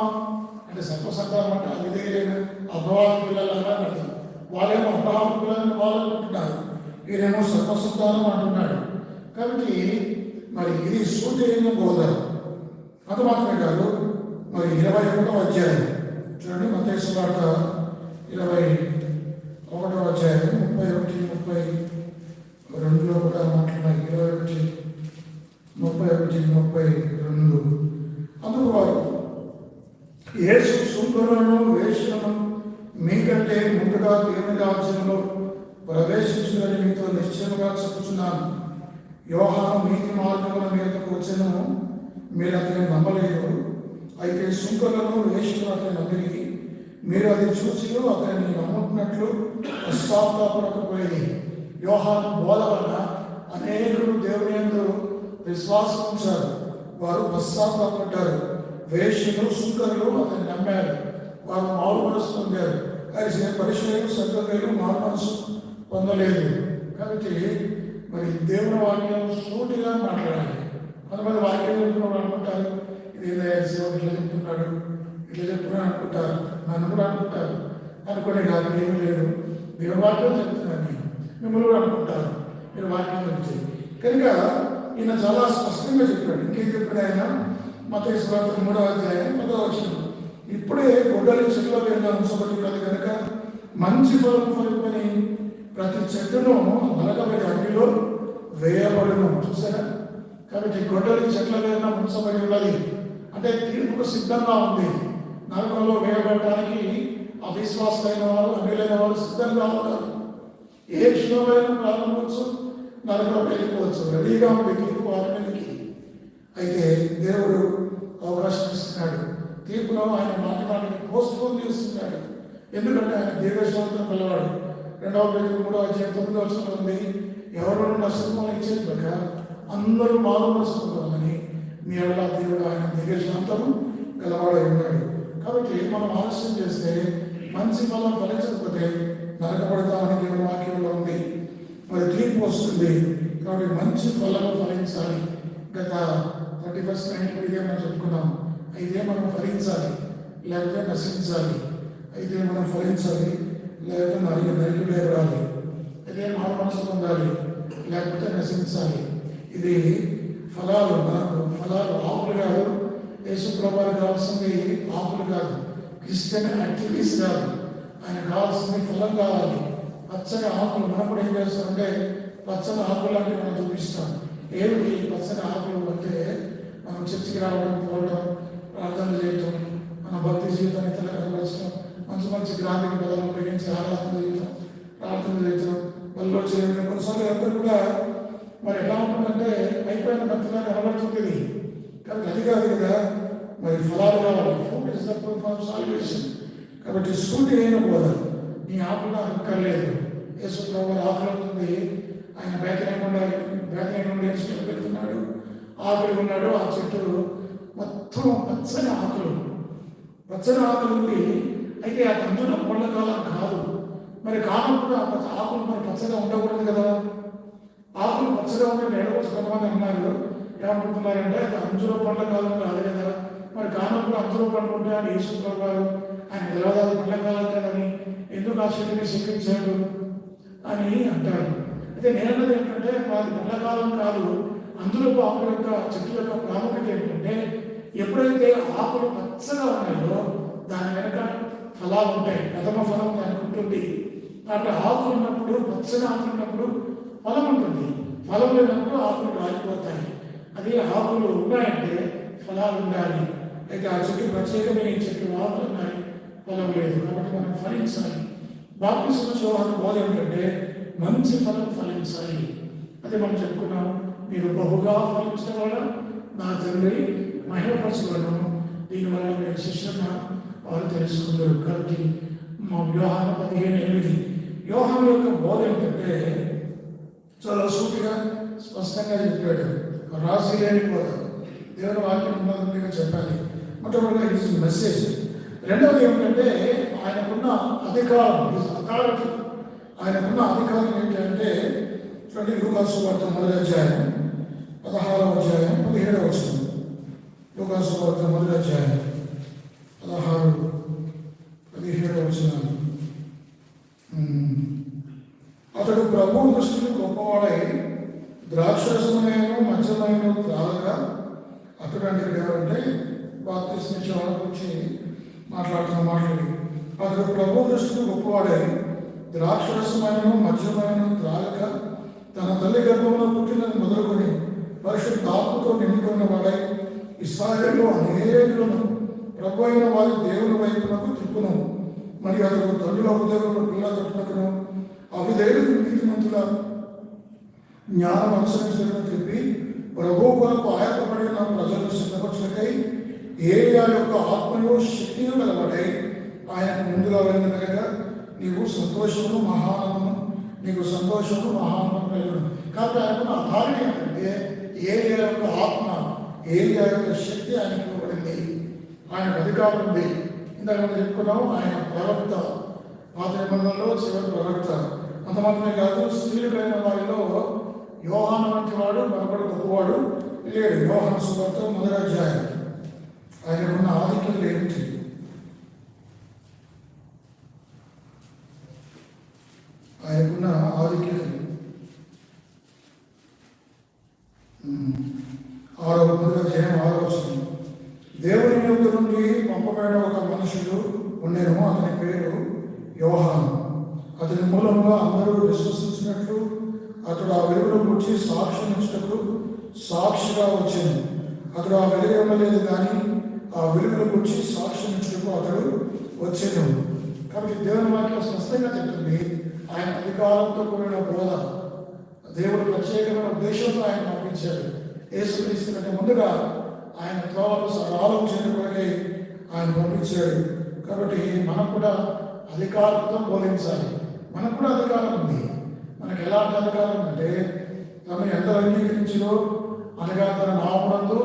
అంటే సర్వసంతానం అంటే అవిధేయులైన అబ్రహాము పిల్లలగా అర్థం. వాళ్ళేమో అబ్రహాము పిల్లలని వాళ్ళు అనుకుంటున్నారు, వీరేమో సర్వసంతానం అంటున్నాడు. కాబట్టి మరి ఇది సూచన బోధ. అంత మాత్రమే కాదు, మరి 21వ అధ్యాయం చూడండి, మత్తయి సువార్త 21వ అధ్యాయం 31-32లో కూడా మాట్లాడినాయి. 21-31-32 అందుకు వారు, యేసు సుంకరులను వేశ్యలను మీకంటే ముందుగా దేవుని రాజ్యంలో ప్రవేశించుదని మీతో నిశ్చయముగా చెప్పుచున్నాను. యోహాను నీతి మార్గముల మీదకు వచ్చెను, మీరు అతన్ని నమ్మలేదు. అయితే సుంకరులను వేశ్యలను అతని నమ్మిరి. మీరు అది చూసి అతన్ని నమ్ముతున్నట్లు పశ్చాత్తాపడకపోయింది. యోహాను బోధ వలన అనేకులు దేవుని యందు విశ్వాసం ఉంచారు. వారు పశ్చాత్తాపడ్డారు. వేశ్యలు, సుంకరులు అతన్ని నమ్మారు. వారు మారు మనసు పొందారు. అయితే పరిశీలన సద్దుకైలు మారు మనసు పొందలేదు. కాబట్టి మరి దేవుని వాక్యం సూటిగా మాట్లాడాలి. కొంతమంది వాక్యం చెప్తున్నప్పుడు అనుకుంటారు, ఇది సేవకు ఇట్లా చెప్తున్నాడు, ఇట్లా చెప్తున్నాడు అనుకుంటారు, నన్ను కూడా అనుకుంటారు. అనుకునే కాదు, ఏమీ లేదు, మీరు వాక్యం చెప్తున్నాను నేను, మిమ్మల్ని కూడా అనుకుంటారు మీరు వాక్యం చెప్తే. కనుక ఈయన చాలా స్పష్టంగా చెప్పాడు. ఇంకేం చెప్పాడు ఆయన? మత్తయి సువార్త 3వ అధ్యాయం 10వ వచనం, ఇప్పుడే గొడ్డలి చెట్ల మీద ఉంచబడి ఉన్నది కనుక మంచి ఫలం ఫలింపని ప్రతి చెట్టును నరకబడి అగ్నిలో వేయబడును. చూసారా? కాబట్టి గొడ్డలి చెట్ల మీద ఉంచబడి ఉన్నది అంటే తీర్పుకు సిద్ధంగా ఉంది. నరకంలో వేయబడటానికి అవిశ్వాసమైన వారు, అన్యులైన వారు సిద్ధంగా ఉన్నారు. ఏ క్షణమైనా ప్రారంభించవచ్చు, నరకం వెళ్ళిపోవచ్చు, రెడీగా ఉంది తీర్పు వారికి. అయితే దేవుడు అవకాశం ఇస్తున్నాడు. తీర్పులో ఆయన మాట్లాడడానికి పోస్ట్పోన్ చేస్తున్నాడు. ఎందుకంటే ఆయన దీర్ఘశాంతం పిల్లవాడు. 2వ పేతురు 3వ అధ్యాయం 9వ వచనం ఉంది, ఎవరు నష్టం ఇచ్చేట్లుగా అందరూ మారుమరుచుకుంటామని మీ వల్ల దేవుడు ఆయన దీర్ఘశాంతము గలవాడై ఉన్నాడు. కాబట్టి మనం ఆలస్యం చేస్తే మంచి ఫలం ఫలించకపోతే నరకపడతామని దేవుడు వాక్యంలో ఉంది. మరి తీర్పు వస్తుంది. కాబట్టి మంచి ఫలం ఫలించాలి. గత 31st నైట్ ఇదే మనం చెప్పుకున్నాం. అయితే మనం ఫలించాలి, లేకపోతే నశించాలి. అయితే మనం ఫలించాలి, లేకపోతే నరికి లేరాలి. అయితే మారు మనసు పొందాలి, లేకపోతే నశించాలి. ఇది ఫలాలు. మనకు ఫలాలు ఆకులు కాదు. యేసు ప్రభువుకి కావాల్సింది ఆకులు కాదు, క్రిస్టియన్ యాక్టివిటీస్ కాదు. ఆయన కావాల్సింది ఫలం కావాలి. పచ్చని ఆకులు. మనం కూడా ఏం చేస్తామంటే పచ్చని ఆకులు లాంటివి మనం చూపిస్తాం. ఏమిటి పచ్చని ఆకులు అంటే మనం చర్చికి రావడం, పోవడం, ప్రార్థనలు చేయటం, మన భక్తి జీవితాన్ని తెలకనపరచడం, మంచి మంచి గ్రామీణ పదాలను ఉపయోగించి ఆరాధన చేయటం, ప్రార్థన చేయటం, వల్ల చేయడం. కొన్నిసార్లు అందరూ కూడా మరి ఎలా ఉంటుందంటే అయిపోయిన భక్తిలా కనబడుతుంది. కాబట్టి అది కాదు కదా, మరి ఫలాలు కావాలి. Fruit is the proof of salvation. కాబట్టి సూటి అయిన బోధ నీ ఆకులు అక్కర్లేదు. యేసు ప్రభువు ఆకులవుతుంది. ఆయన బేకరీ నుండి చెట్టు పెడుతున్నాడు, ఆకులు ఉన్నాడు. ఆ చెట్టు మొత్తం పచ్చని ఆకులు, పచ్చని ఆకులు ఉంది. అయితే ఆ అందులో పండ్ల కాలం కాదు. మరి కాలం కూడా ఆకులు మరి పచ్చగా ఉండకూడదు కదా. ఆకులు పచ్చగా ఉంటే నేడవచ్చు కొంతమంది అన్నారు. ఏమనుకుంటున్నారంటే అది అంజుర పండ్ల కాలం కాదు కదా. మరి కాలం కూడా అంజుర పండ్లు ఉంటే అని యేసు ప్రభువు ఆయన దేవదాలు పండ్ల కాలం కదని ఎందుకు ఆ చెట్టుని శిక్షించాడు అని అంటారు. అయితే నేనన్నది ఏంటంటే మాది పండ్లకాలం కాదు. అందులో ఆకుల యొక్క చెట్టు యొక్క ప్రాముఖ్యత ఏంటంటే ఎప్పుడైతే ఆకులు పచ్చగా ఉన్నాయో దాని వెనక ఫలాలు ఉంటాయి. ప్రథమ ఫలం దానికి ఉంటుంది. కాబట్టి ఆకులు ఉన్నప్పుడు, పచ్చని ఆకులు ఉన్నప్పుడు ఫలం ఉంటుంది. ఫలం లేనప్పుడు ఆకులు రాలిపోతాయి. అది ఆకులు ఉన్నాయంటే ఫలాలు ఉండాలి. అయితే ఆ చెట్టు ప్రత్యేకమైన చెట్టు ఆకులు ఉన్నాయి, ఫలం లేదు. కాబట్టి మనం ఫలించాలి. బాప్తిస్మ యోహాను బోధ ఏంటంటే మంచి ఫలం ఫలించాలి. అదే మనం చెప్పుకున్నాం, మీరు బహుగా ఫలించడం వల్ల నా తండ్రి మహిమపరచబడను, దీనివల్ల మీరు శిష్యున్న వారు తెలుసుకుందరు. కాబట్టి మా యోహాను 15:8 యోహాను యొక్క బోధ ఏంటంటే చాలా సూటిగా స్పష్టంగా చెప్పాడు. రాసి లేని బోధ, దేవుని వాక్యం ఉన్నదిగా చెప్పాలి. మొట్టమొదటిగా ఈజ్ మెసేజ్. రెండవది ఏమిటంటే ఆయనకున్న అధికారం, అథారిటీ. ఆయనకున్న అధికారం ఏంటంటే చూడండి, లూకాసు వార్త 1వ అధ్యాయం 16వ అధ్యాయం 17వ వచనం. లూకాసు వార్త 1వ అధ్యాయం 16-17వ వచనాలు. అతడు ప్రభువు దృష్టిని గొప్పవాడై ద్రాక్షరసమైన మధ్యమైన త్రాగక, అతడు అంటే ఎవరంటే బాప్తిస్మ ఇచ్చేవాళ్ళ గురించి మాట్లాడుతున్న మాటలు. అతడు ప్రభు దృష్టిని గొప్పవాడై ద్రాక్షరసమైన మధ్యమైన త్రాగక, తన తల్లి గర్భంలో పుట్టినది మొదలుకొని పరిశుద్ధ ఆత్మతో నిండుకున్న వాడై ఇశ్రాయేలులో అనేకులను ప్రభు అయిన వారి దేవుని వైపునకు తిప్పును. మరి అతడు తల్లుల హృదయంలో పిల్ల తట్టునకును అవిధేయులు నీతిమంతుల జ్ఞానం అనుసరించడం తిప్పి ప్రభు కొరకు ఆయత్తపడిన ప్రజలను సిద్ధపరచులకై ఏలియా యొక్క ఆత్మయో శక్తిని గలవాడై ఆయనకు ముందుగా వెళ్ళిన కనుక నీకు సంతోషము మహానందము, నీకు సంతోషము మహానందం కలిగిన. కాబట్టి ఆయనకున్న అథారిటీ ఏంటంటే ఏలియా యొక్క ఆత్మ, ఏలియా యొక్క శక్తి ఆయనకు ఇవ్వబడింది. ఆయనకు అధికారం ఉంది. ఇందాక మనం చెప్పుకున్నాము, ఆయన ప్రవక్త, పాత నిబంధనలో చివరి ప్రవక్త. అంత మాత్రమే కాదు, స్త్రీలైన వారిలో యోహాను వంటి వాడు మరొకడు గొప్పవాడు లేడు. యోహాను సువార్త 1వ అధ్యాయం. ఆయనకున్న ఆధిక్యతలు ఏమిటి? ఆయనకున్న ఆధిక్యతలు 1వ అధ్యాయం 6వ వచనం. దేవుని యొద్ద నుండి పంపబడిన ఒక మనుషుడు ఉండెను, అతని పేరు యోహాను. అతని మూలంగా అందరూ విశ్వసించినట్లు అతడు ఆ వెలుగును గురించి సాక్ష్యం ఇచ్చుటకు సాక్షిగా వచ్చాను. అతడు ఆ వెలుగు ఇవ్వలేదు, కానీ ఆ వెలుగును గురించి సాక్ష్యం ఇచ్చుటకు అతడు వచ్చాను. కాబట్టి దేవుని వాక్యం స్పష్టంగా చెప్తుంది, ఆయన అధికారంతో కూడిన బోధ. దేవుడు ప్రత్యేకమైన ఉద్దేశంతో ఆయన పంపించాడు. యేసుక్రీస్తు కంటే ముందుగా ఆయన త్రోవలు ఆలోచన కొరకే ఆయన పంపించాడు. కాబట్టి మనం కూడా అధికారంతో బోధించాలి. మనకు కూడా అధికారం ఉంది. మనకు ఎలాంటి అధికారం అంటే, తను ఎంత అంగీకరించినో అనగా తన నామమునందు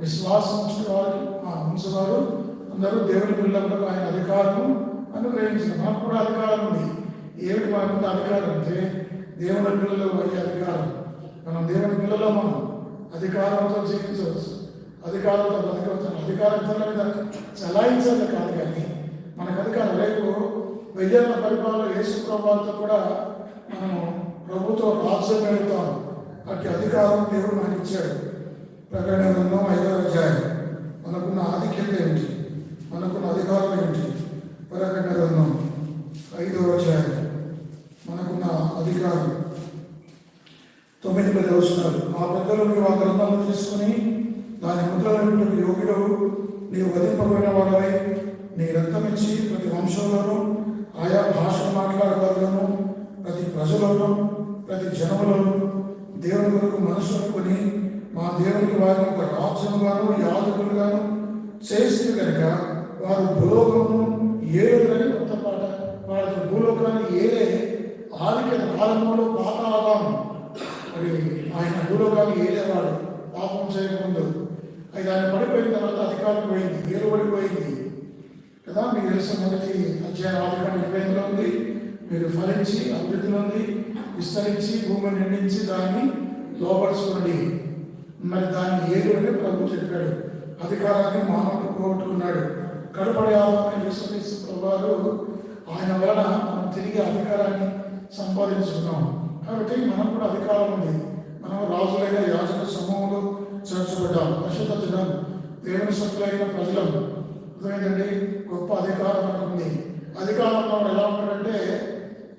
విశ్వాసం ఉంచువారు అందరూ దేవుని పిల్లలకు ఆయన అధికారము అనుగ్రహించిన. మనకు కూడా అధికారం ఉంది. ఏమిటి మనకు అధికారం అంటే, దేవుని పిల్లలు అయ్యే అధికారం. మనం దేవుని పిల్లలు, మనం అధికారంతో జీవించవచ్చు, అధికారంతో బతకవచ్చు. అధికారం ఇతరుల మీద చలాయించాలి కాదు, కానీ మనకు అధికారం రేపు 1000 ఏళ్ల పరిపాలన యేసు ప్రభువుతో కూడా మనము ప్రభుత్వ రాజ్యం వెళుతాం. అట్టి అధికారం దేవుడు మనకి ఇచ్చాడు. ప్రకటన గ్రంథం 5వ అధ్యాయం. మనకున్న ఆధిక్యత ఏమిటి? మనకున్న అధికారం ఏమిటి? ప్రకటన గ్రంథం 5వ అధ్యాయం. మనకున్న అధికారం 9-10 వచనాలు. ఆ పెద్దలు నీవు ఆ గ్రంథాలను తీసుకుని దాని ముద్రలను యోగుడు, నీవు వధింపబడిన వాడవై నీ రక్తమిచ్చి ప్రతి వంశంలోనూ ఆయా భాషలు మాట్లాడేవారులను ప్రతి ప్రజలను ప్రతి జనములను దేవుని కొరకు మనసును కొని మా దేవునికి వారిని ఒక రాజ్యముగాను యాజకులుగాను చేస్తే కనుక వారు భూలోకము ఏలుదని కొత్త పాట వారి భూలోకాన్ని ఏలే ఆదికి ఆరంభంలో పాత ఆదాము. మరి ఆయన భూలోకాన్ని ఏలేవాడు పాపం చేయకముందు. అయితే ఆయన పడిపోయిన తర్వాత అధికారం పోయింది, ఏలుబడిపోయింది కదా. మీకు తెలిసిన 1వ అధ్యాయం ఆదికాండం 25లో ఉంది. మీరు ఫలించి అభివృద్ధిలో ఉంది, విస్తరించి భూమిని నిండించి దాన్ని లోపరుచుకోండి. మరి దాన్ని ఏలు అని ప్రభు చెప్పాడు. అధికారాన్ని మానవుడు పోగొట్టుకున్నాడు. కడపడి ఆదాము యేసుక్రీస్తు ప్రభువారు ఆయన వలన మనం తిరిగి అధికారాన్ని సంపాదించుకున్నాం. కాబట్టి మనకు కూడా అధికారం ఉంది. మనం రాజులైన యాజక సమూహంలో చేర్చబడ్డాం. పరిశుద్ధ జనం, దేవుని సత్తులైన ప్రజలం. అర్థమైందండి, గొప్ప అధికారం మనకు ఉంది. అధికారంలో ఎలా ఉంటాడంటే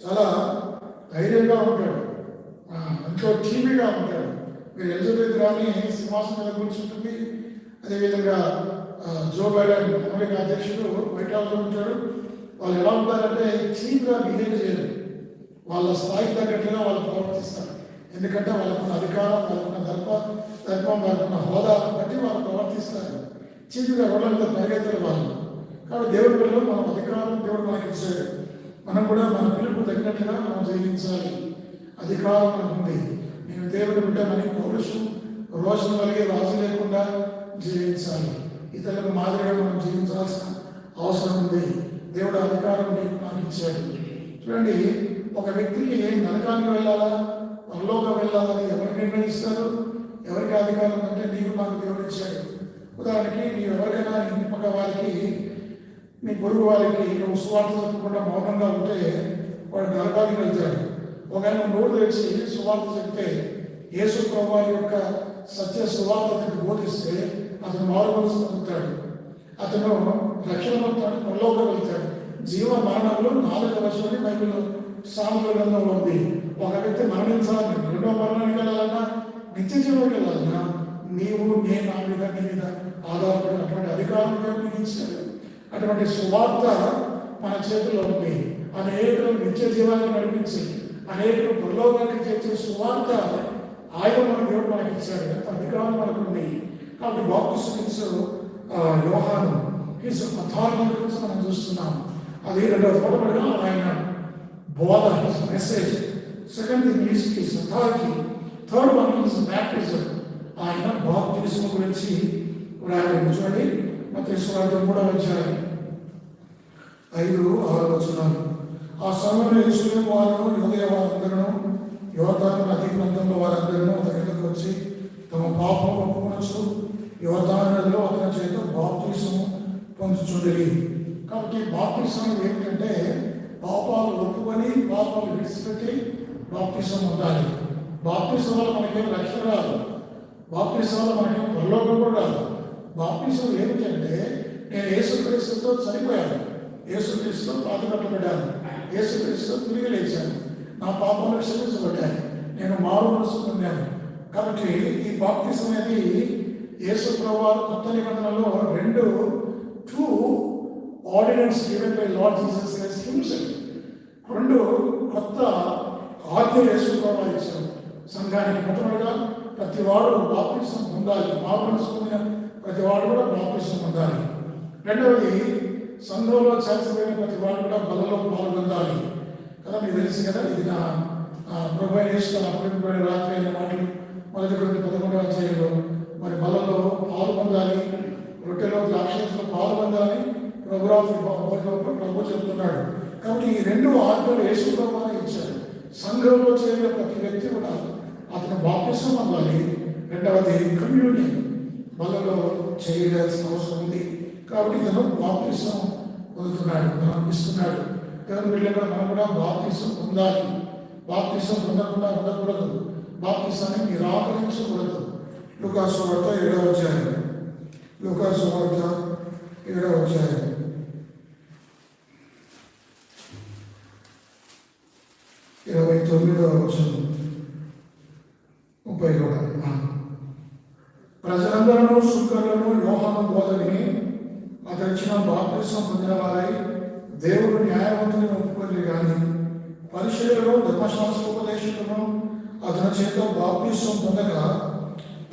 చాలా ధైర్యంగా ఉంటాడు, ఎంతో టీవీగా ఉంటాడు. మీరు ఎలిజబెత్ రాణి సింహాసనం మీద కూర్చుంటుంది. అదేవిధంగా జో బైడెన్ అమెరికా అధ్యక్షుడు వైట్ హౌస్లో ఉంటాడు. వాళ్ళు ఎలా ఉంటారంటే చీప్గా బిహేవ్ చేయరు. వాళ్ళ స్థాయికి తగ్గట్టుగా వాళ్ళు ప్రవర్తిస్తారు. ఎందుకంటే వాళ్ళకున్న అధికారం, వాళ్ళకున్న దర్పం, వాళ్ళకున్న హోదాలను బట్టి వాళ్ళు ప్రవర్తిస్తారు. చీప్గా రోడ్ల మీద పరిగెత్తరు వాళ్ళు. కాబట్టి దేవుడి పిల్లలు మనం అధికారం దేవుడు మనకి ఇచ్చాడు. మనం కూడా మన పిల్లలకు తగినట్టుగా మనం జీవించాలి. అధికారం మనకు ఉంది. నేను దేవుడి బిడ్డమని పౌరుషం రోషం కలిగి రాజు లేకుండా జీవించాలి. ఇతరులకు మాదిరిగా మనం జీవించాల్సిన అవసరం ఉంది. దేవుడు అధికారం నాకు ఇచ్చాడు. చూడండి, ఒక వ్యక్తికి నరకానికి వెళ్ళాలా పరలోకం వెళ్ళాలని ఎవరు నిర్ణయిస్తారు? ఎవరికి అధికారం అంటే నీకు నాకు దేవుడు ఇచ్చాడు. ఉదాహరణకి నీవు ఎవరికైనా ఇంటి పక్క వారికి, నీ పొరుగు వారికి నువ్వు సువార్త చెప్పకుండా మౌనంగా ఉంటే వాడు నరకానికి వెళ్తాడు. ఒకవేళ నోరు తెచ్చి సువార్త చెప్తే, యేసు ప్రభువు యొక్క సత్య సువార్తకు బోధిస్తే అతను మారుమనసు పొందుతాడు. అతను రక్షణ పొందుతాడు, పరలోకం వెళ్తాడు. జీవ మరణంలో 4 వర్షాలు బైబిల్లో సామెతల గ్రంథంలో ఉంది. ఒక వ్యక్తి మరణించాలని, రెండో మరణానికి వెళ్ళాలన్నా, నిత్య జీవనకి వెళ్ళాలన్నా నీవు నేను నా మీద నీ మీద ఆధారపడినటువంటి అధికారం ఇచ్చాడు. అటువంటి సువార్త మన చేతుల్లో ఉంది. అనేకులు నిత్య జీవాన్ని నడిపించి అనేకులు పరలోకానికి చేర్చే సువార్త ఆయన మన దేవుడు మనకి ఇచ్చాడు. ఎంత అధికారం మనకు ఉంది. కాబట్టి బాప్టిస్టు యోహాను హిస్ అథారిటీ గురించి మనం చూస్తున్నాం. అది 2వ తోటపడిగా ఆయన బోధ, his message. Second thing is his authority. Third one is baptism. ఆయన బాప్టిజం గురించి రాయబడింది. చూడండి, మత్తయి సువార్త 3వ అధ్యాయం 5-6 వచనాలు. ఆ సమయంలో యేసు వారు యూదయ వారందరూ యోర్దాను నదీ ప్రాంతంలో వారందరూ దగ్గరకు వచ్చి తమ పాపం ఒప్పుకొనొచ్చు యోర్దాను నదిలో అతని చేత బాప్తిసము పొందుచుండిరి. కాబట్టి బాప్తిసం ఏమిటంటే పాపాలు ఒప్పుకొని పాపాలు విడిచిపెట్టి బాప్తిసం ఉండాలి. బాప్తిసం వల్ల మనకేం రక్షణ రాదు, బాప్తిసం వల్ల మనకేం పరలోకం కూడా రాదు. బాప్తిసం ఏమిటంటే నేను యేసుక్రీస్తుతో చనిపోయాను, యేసుక్రీస్తుతో పాతిపెట్టబడ్డాను, యేసుక్రీస్తుతో తిరిగి లేచాను, నా పాపాలు క్షమించబడ్డాను, నేను మారు మనసు పొందాను. కాబట్టి ఈ బాప్తిసం అనేది యేసు ప్రభువారు కొత్త నిబంధనలో two ordinances given by Lord Jesus Christ himself, రెండు కొత్త ఆజ్ఞలు యేసు ప్రభువారు ఇచ్చారు సంఘానికి. మొట్టమొదటిగా ప్రతి వాడు బాప్తిసం పొందాలి, మారు మనసు పొందిన ప్రతి వాడు కూడా బాప్తిసం పొందాలి. రెండవది సంఘంలో చేర్చబడిన ప్రతి వాడు కూడా బలలో పాల్గొందాలి కదా. మీకు తెలుసు కదా, ఇది నా ప్రభు యేసు అప్పటికి రాత్రి అయిన మాటలు 1 అధ్యాయంలో మరి బలలో పాల్గొందాలి, రొట్టెలో ద్రాక్షలో పాల్గొందాలి ప్రభురాత్రి ప్రభు చెబుతున్నాడు. కాబట్టి ఈ రెండు ఆజ్ఞలు యేసు ప్రభువారు ఇచ్చారు. సంఘంలో చేరిన ప్రతి వ్యక్తి కూడా అతను బాప్తిసం పొందాలి. రెండవది కమ్యూనియన్ బలలో చేయవలసిన అవసరం ఉంది. కాబట్టి ఇతను బాప్తిసం పొందుతున్నాడు, మనం ఇస్తున్నాడు. దేవుని బిడ్డలుగా మనం కూడా బాప్తిసం పొందాలి. బాప్తిసం పొందకుండా ఉండకూడదు, బాప్తిసాన్ని నిరాకరించకూడదు. లూకాసు సువార్త 7వ అధ్యాయం, లూకాసు సువార్త 7వ అధ్యాయం 29వ వచనం 30 కూడా. ప్రజలందరూ శుక్రులను యోహాను బోధ విని అతడిచ్చిన బాప్తిసం పొందిన వారై దేవుడు న్యాయవంతుని ఒప్పుకోలేదు. కానీ పరిశీలనలో ధర్మశాస్త్రోపదేశకులను అతని చేత బాప్తిసం పొందగా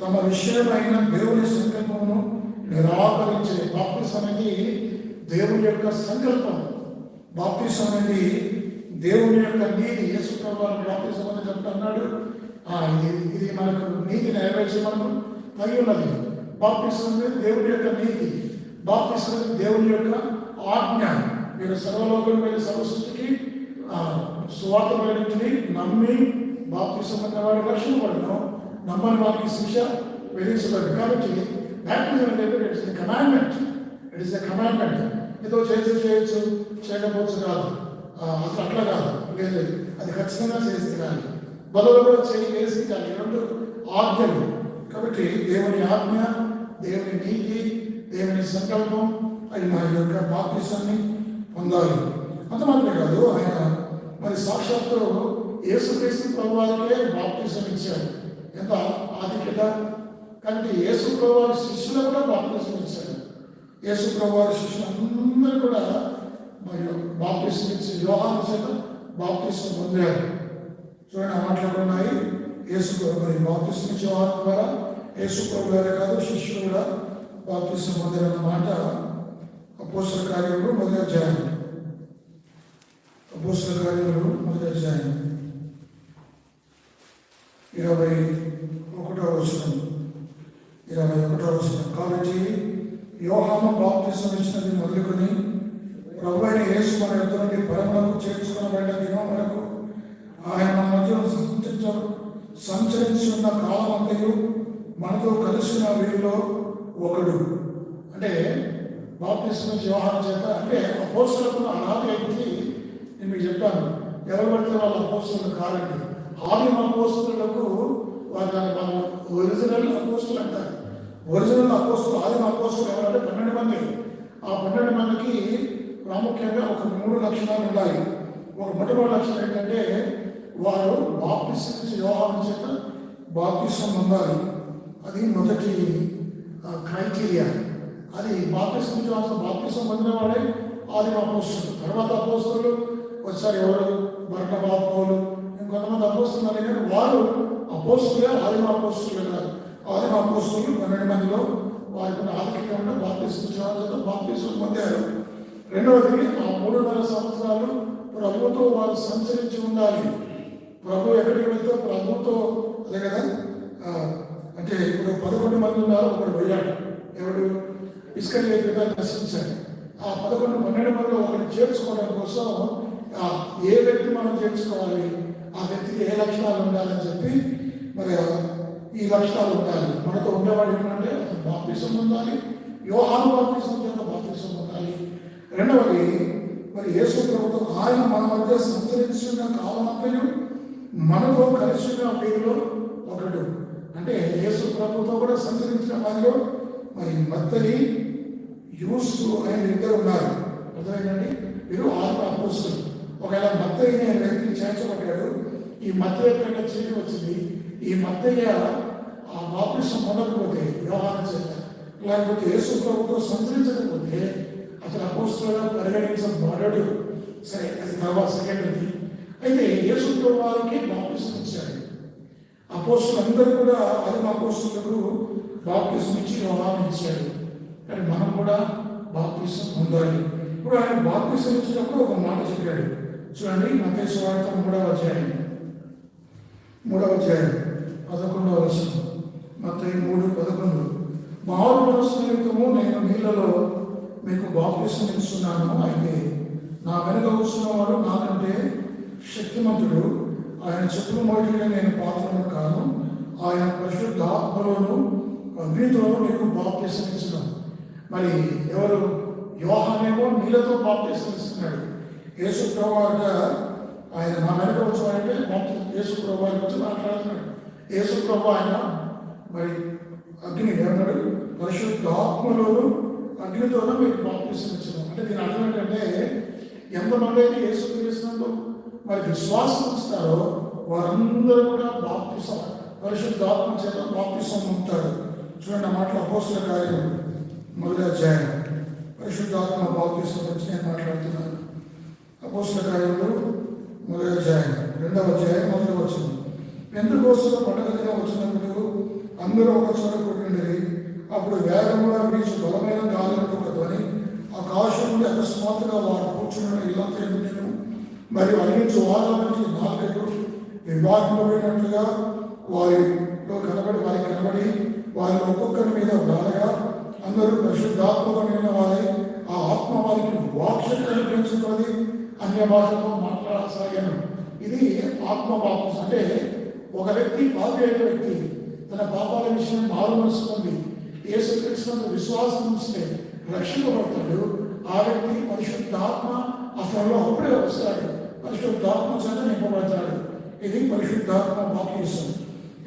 తమ విషయమైన దేవుని సంకల్పమును నిరాకరించే. బాప్తిసం అనేది దేవుని యొక్క సంకల్పం, బాప్తిసం అనేది దేవుని యొక్క నీతి. యేసు ప్రభువారు బాప్తిసం అని చెప్తున్నాడు, ఇది మనకు నీతి నెరవేర్చి మనకు తగి ఉన్నది. బాప్తిసం అనేది దేవుని యొక్క నీతి, బాప్తిసం అనేది దేవుని యొక్క ఆజ్ఞ. మీరు సర్వలోకం వెళ్ళి సర్వసృష్టికి సువార్త ప్రకటించి నమ్మి బాప్తిసం పొందినవాడు రక్షించబడను, నమ్మని వారికి శిక్ష విధించబడదు. కాబట్టి బ్యాప్టిజం అనేది it is the commandment, it is the commandment. ఏదో చేయొచ్చు చేయకపోవచ్చు కాదు, అసలు అట్లా కాదు, లేదు, అది ఖచ్చితంగా చేసి కానీ బదులు కూడా వేసి కానీ రెండు ఆజ్ఞలు. కాబట్టి దేవుని ఆజ్ఞ, దేవుని నీతి, దేవుని సంకల్పం అది మా యొక్క బాప్తిసాన్ని పొందాలి. అంత మాత్రమే కాదు, ఆయన మరి సాక్షాత్తు యేసుక్రీస్తు ప్రభువారికే బాప్తిసం ఇచ్చాడు. ఎంత ఆధిక్యత! కాబట్టి యేసు ప్రభువారి శిష్యులు కూడా బాప్తిసం ఇచ్చాడు. యేసు ప్రభువారి శిష్యులందరూ కూడా మరి బాప్తిసం ఇచ్చి యోహాను చేత బాప్తిసం పొందారు. చూడండి, ఆ మాటలు ఉన్నాయి. యేసు మరి బాప్తిసం ఇచ్చే యోహాను ద్వారా యేసు ప్రభువారే కాదు శిష్యులు కూడా బాప్తిసం పొందారన్న మాట అపోస్తలుల కార్యములు 1వ అధ్యాయం, అపోస్తలుల కార్యములు 1వ అధ్యాయం 21వ వచనం. కాబట్టి యోహాను బాప్తిసం ఇచ్చినది మొదలుకొని ప్రభువైన యేసు మన యొద్ద నుండి పరమునకు చేర్చుకొనబడిన దినం వరకు ఆయన మన మధ్యలో సంచరించి ఉన్న కాలం అంతయు మనతో కలిసిన వీరిలో ఒకడు. అంటే బాప్తిసం ఇచ్చి యోహాను చేత, అంటే అపోస్తలులకు అనాథ వ్యక్తి నేను మీకు చెప్పాను, ఎవరు పడితే వాళ్ళ అపోస్తలు కాదండి. ఆదిమ అపోస్తలులకు వాళ్ళ ఒరిజినల్ అపోస్తలు అంటారు. ఒరిజినల్ అపోస్తలు, ఆదిమ అపోస్తలు ఎవరంటే 12 మంది. ఆ 12 మందికి ప్రాముఖ్యంగా ఒక 3 లక్షణాలు ఉన్నాయి. ఒక మొట్టమొదటి లక్షణం ఏంటంటే వారు బాప్తిసం ఇచ్చి యోహాను చేత బాప్తిసం పొందాలి. అది మొదటి క్రైటీరియా. అది బాప్తిసం పొందిన వాడే ఆదిమ అపోస్తలు. తర్వాత అపోస్తలు వచ్చారు, ఎవరు బర్నబా, పౌలు, ఇంకొంతమంది అపోస్తలు కానీ వారు అపోస్తలుగా ఆదిమ అపోస్తలు కాదు. ఆదిమ అపోస్తలు 12 మందిలో వారికి ఆధిక్యంగా బాప్తిసం పొందారు. రెండవది, ఆ 3.5 సంవత్సరాలు ప్రభుతో వారు సంచరించి ఉండాలి. ప్రభు ఎక్కడికి వెళ్తే ప్రభుతో, అదే కదా. అంటే ఇప్పుడు 11 మంది ఉన్నారు, ఒకడు వెళ్ళాడు. ఎవడు? ఇస్కరియోతుగా దర్శించాడు. ఆ 12 మందిలో ఒకరిని చేర్చుకోవడం కోసం ఏ వ్యక్తి మనం చేర్చుకోవాలి, ఆ వ్యక్తికి ఏ లక్షణాలు ఉండాలని చెప్పి మరి ఈ లక్షణాలు ఉండాలి. మనతో ఉండేవాడు ఏంటంటే బాప్తిసం పొందాలి, యోహాను బాప్తిసం చేత బాప్తిసం పొందాలి. రెండవది మరి యేసు ప్రభుతో ఆయన మన మధ్య సంచరించిన కాలమంతయు మనతో కలిసిన వీరిలో ఒకడు. అంటే యేసు ప్రభుతో కూడా సంచరించిన వారిలో మరి మత్తయి, యూసు అనే ఇద్దరు ఉన్నారు. అర్థమైందండి? వీరు 6 అపోస్తలులు. ఒకవేళ మత్తయి అనే వ్యక్తిని చేర్చబడ్డాడు. ఈ మత్తయి ఎక్కడైనా చీటి వచ్చింది. ఈ మత్తయ్య ఆ బాప్తిసం పొందకపోతే యోహాను చేత, లేకపోతే యేసు ప్రభుతో సంచరించకపోతే అతను అపోస్తలుగా పరిగణించబడడు. సరే, అది తర్వాత సెకండరీ. అయితే యేసు ప్రభు వారికి బాప్తిసం ఇచ్చాడు. అపోస్తలులందరూ కూడా అది అపోస్తలులకు బాప్తిసం ఇచ్చి యోహాను ఇచ్చాడు. కానీ మనం కూడా బాప్తిసం పొందాలి. ఇప్పుడు ఆయన బాప్తిసం ఇచ్చినప్పుడు ఒక మాట చెప్పాడు. చూడండి, మత్తయి సువార్త 3వ అధ్యాయం 11వ వచనం. మత్తయి 3:11. మారు మనసు నిమిత్తము నేను నీళ్లలో మీకు బాప్తిసం ఇస్తున్నాను. అయితే నా వెనుక వస్తున్నవాడు నాకంటే శక్తిమంతుడు. ఆయన చెప్పుల మోటిగా నేను పాత్రను కాను. ఆయన పరిశుద్ధాత్మలోను అగ్నితోనూ మీకు బాప్తిసం ఇస్తున్నాను. మరి ఎవరు? యోహానేమో నీళ్ళతో బాప్తిసం ఇస్తున్నాడు. యేసు ప్రభువుగా ఆయన నా వెనుక వచ్చాడంటే యేసు ప్రభు వచ్చి మాట్లాడుతున్నాడు. యేసు ప్రభు ఆయన మరి అగ్ని ఏమన్నాడు? పరిశుద్ధాత్మలోను అగ్నితోనూ మీకు బాప్తిసం ఇస్తున్నాం. అంటే దీని అర్థం ఏంటంటే ఎంతమంది అయితే యేసు క్రీస్తునందు మరి విశ్వాసం ఉంచుతారో వారందరూ కూడా బాప్తిసం పరిశుద్ధాత్మ చేత బాప్తిసం పొందుతారు. చూడండి, ఆ మాటలు అపోస్తలుల కార్యములు 1వ అధ్యాయం. పరిశుద్ధాత్మ బాప్తిసం గురించి నేను మాట్లాడుతున్నాను. అపోస్తలుల కార్యములు 1వ అధ్యాయం 2వ అధ్యాయం 1వ వచనం. పెంతెకోస్తు పండగ దినం వచ్చినప్పుడు అందరూ ఒక చోట కూడినది. అప్పుడు వేగముగా వీచు బలమైన గాలులకు ఒక ధ్వని ఆకాశం నుండి అకస్మాత్తుగా వారు కూర్చున్న ఇల్లంతా నేను మరియు అన్ని వారి నుంచి 4 విభాగంలోనట్లుగా వారిలో కనబడి వారి ఒక్కొక్కరి మీద రాగా అందరూ పరిశుద్ధాత్మగా నిన్న వారి ఆ ఆత్మ వారికి వాక్శక్తిని పెంచుతుంది, అన్య భాషతో మాట్లాడసాగాను. ఇది ఆత్మ బాప్తిసం. అంటే ఒక వ్యక్తి పాపి అయిన వ్యక్తి తన పాపాల విషయం మారు మనసుకుంది, యేసుక్రీస్తునందు విశ్వాసం ఉంచితే రక్షింపబడతాడు. ఆ వ్యక్తి పరిశుద్ధాత్మ అతనిలో అప్పుడే వస్తాడు, పరిశుద్ధాత్మ చేత నింపబడతాడు. ఇది పరిశుద్ధాత్మ బాప్తిసం.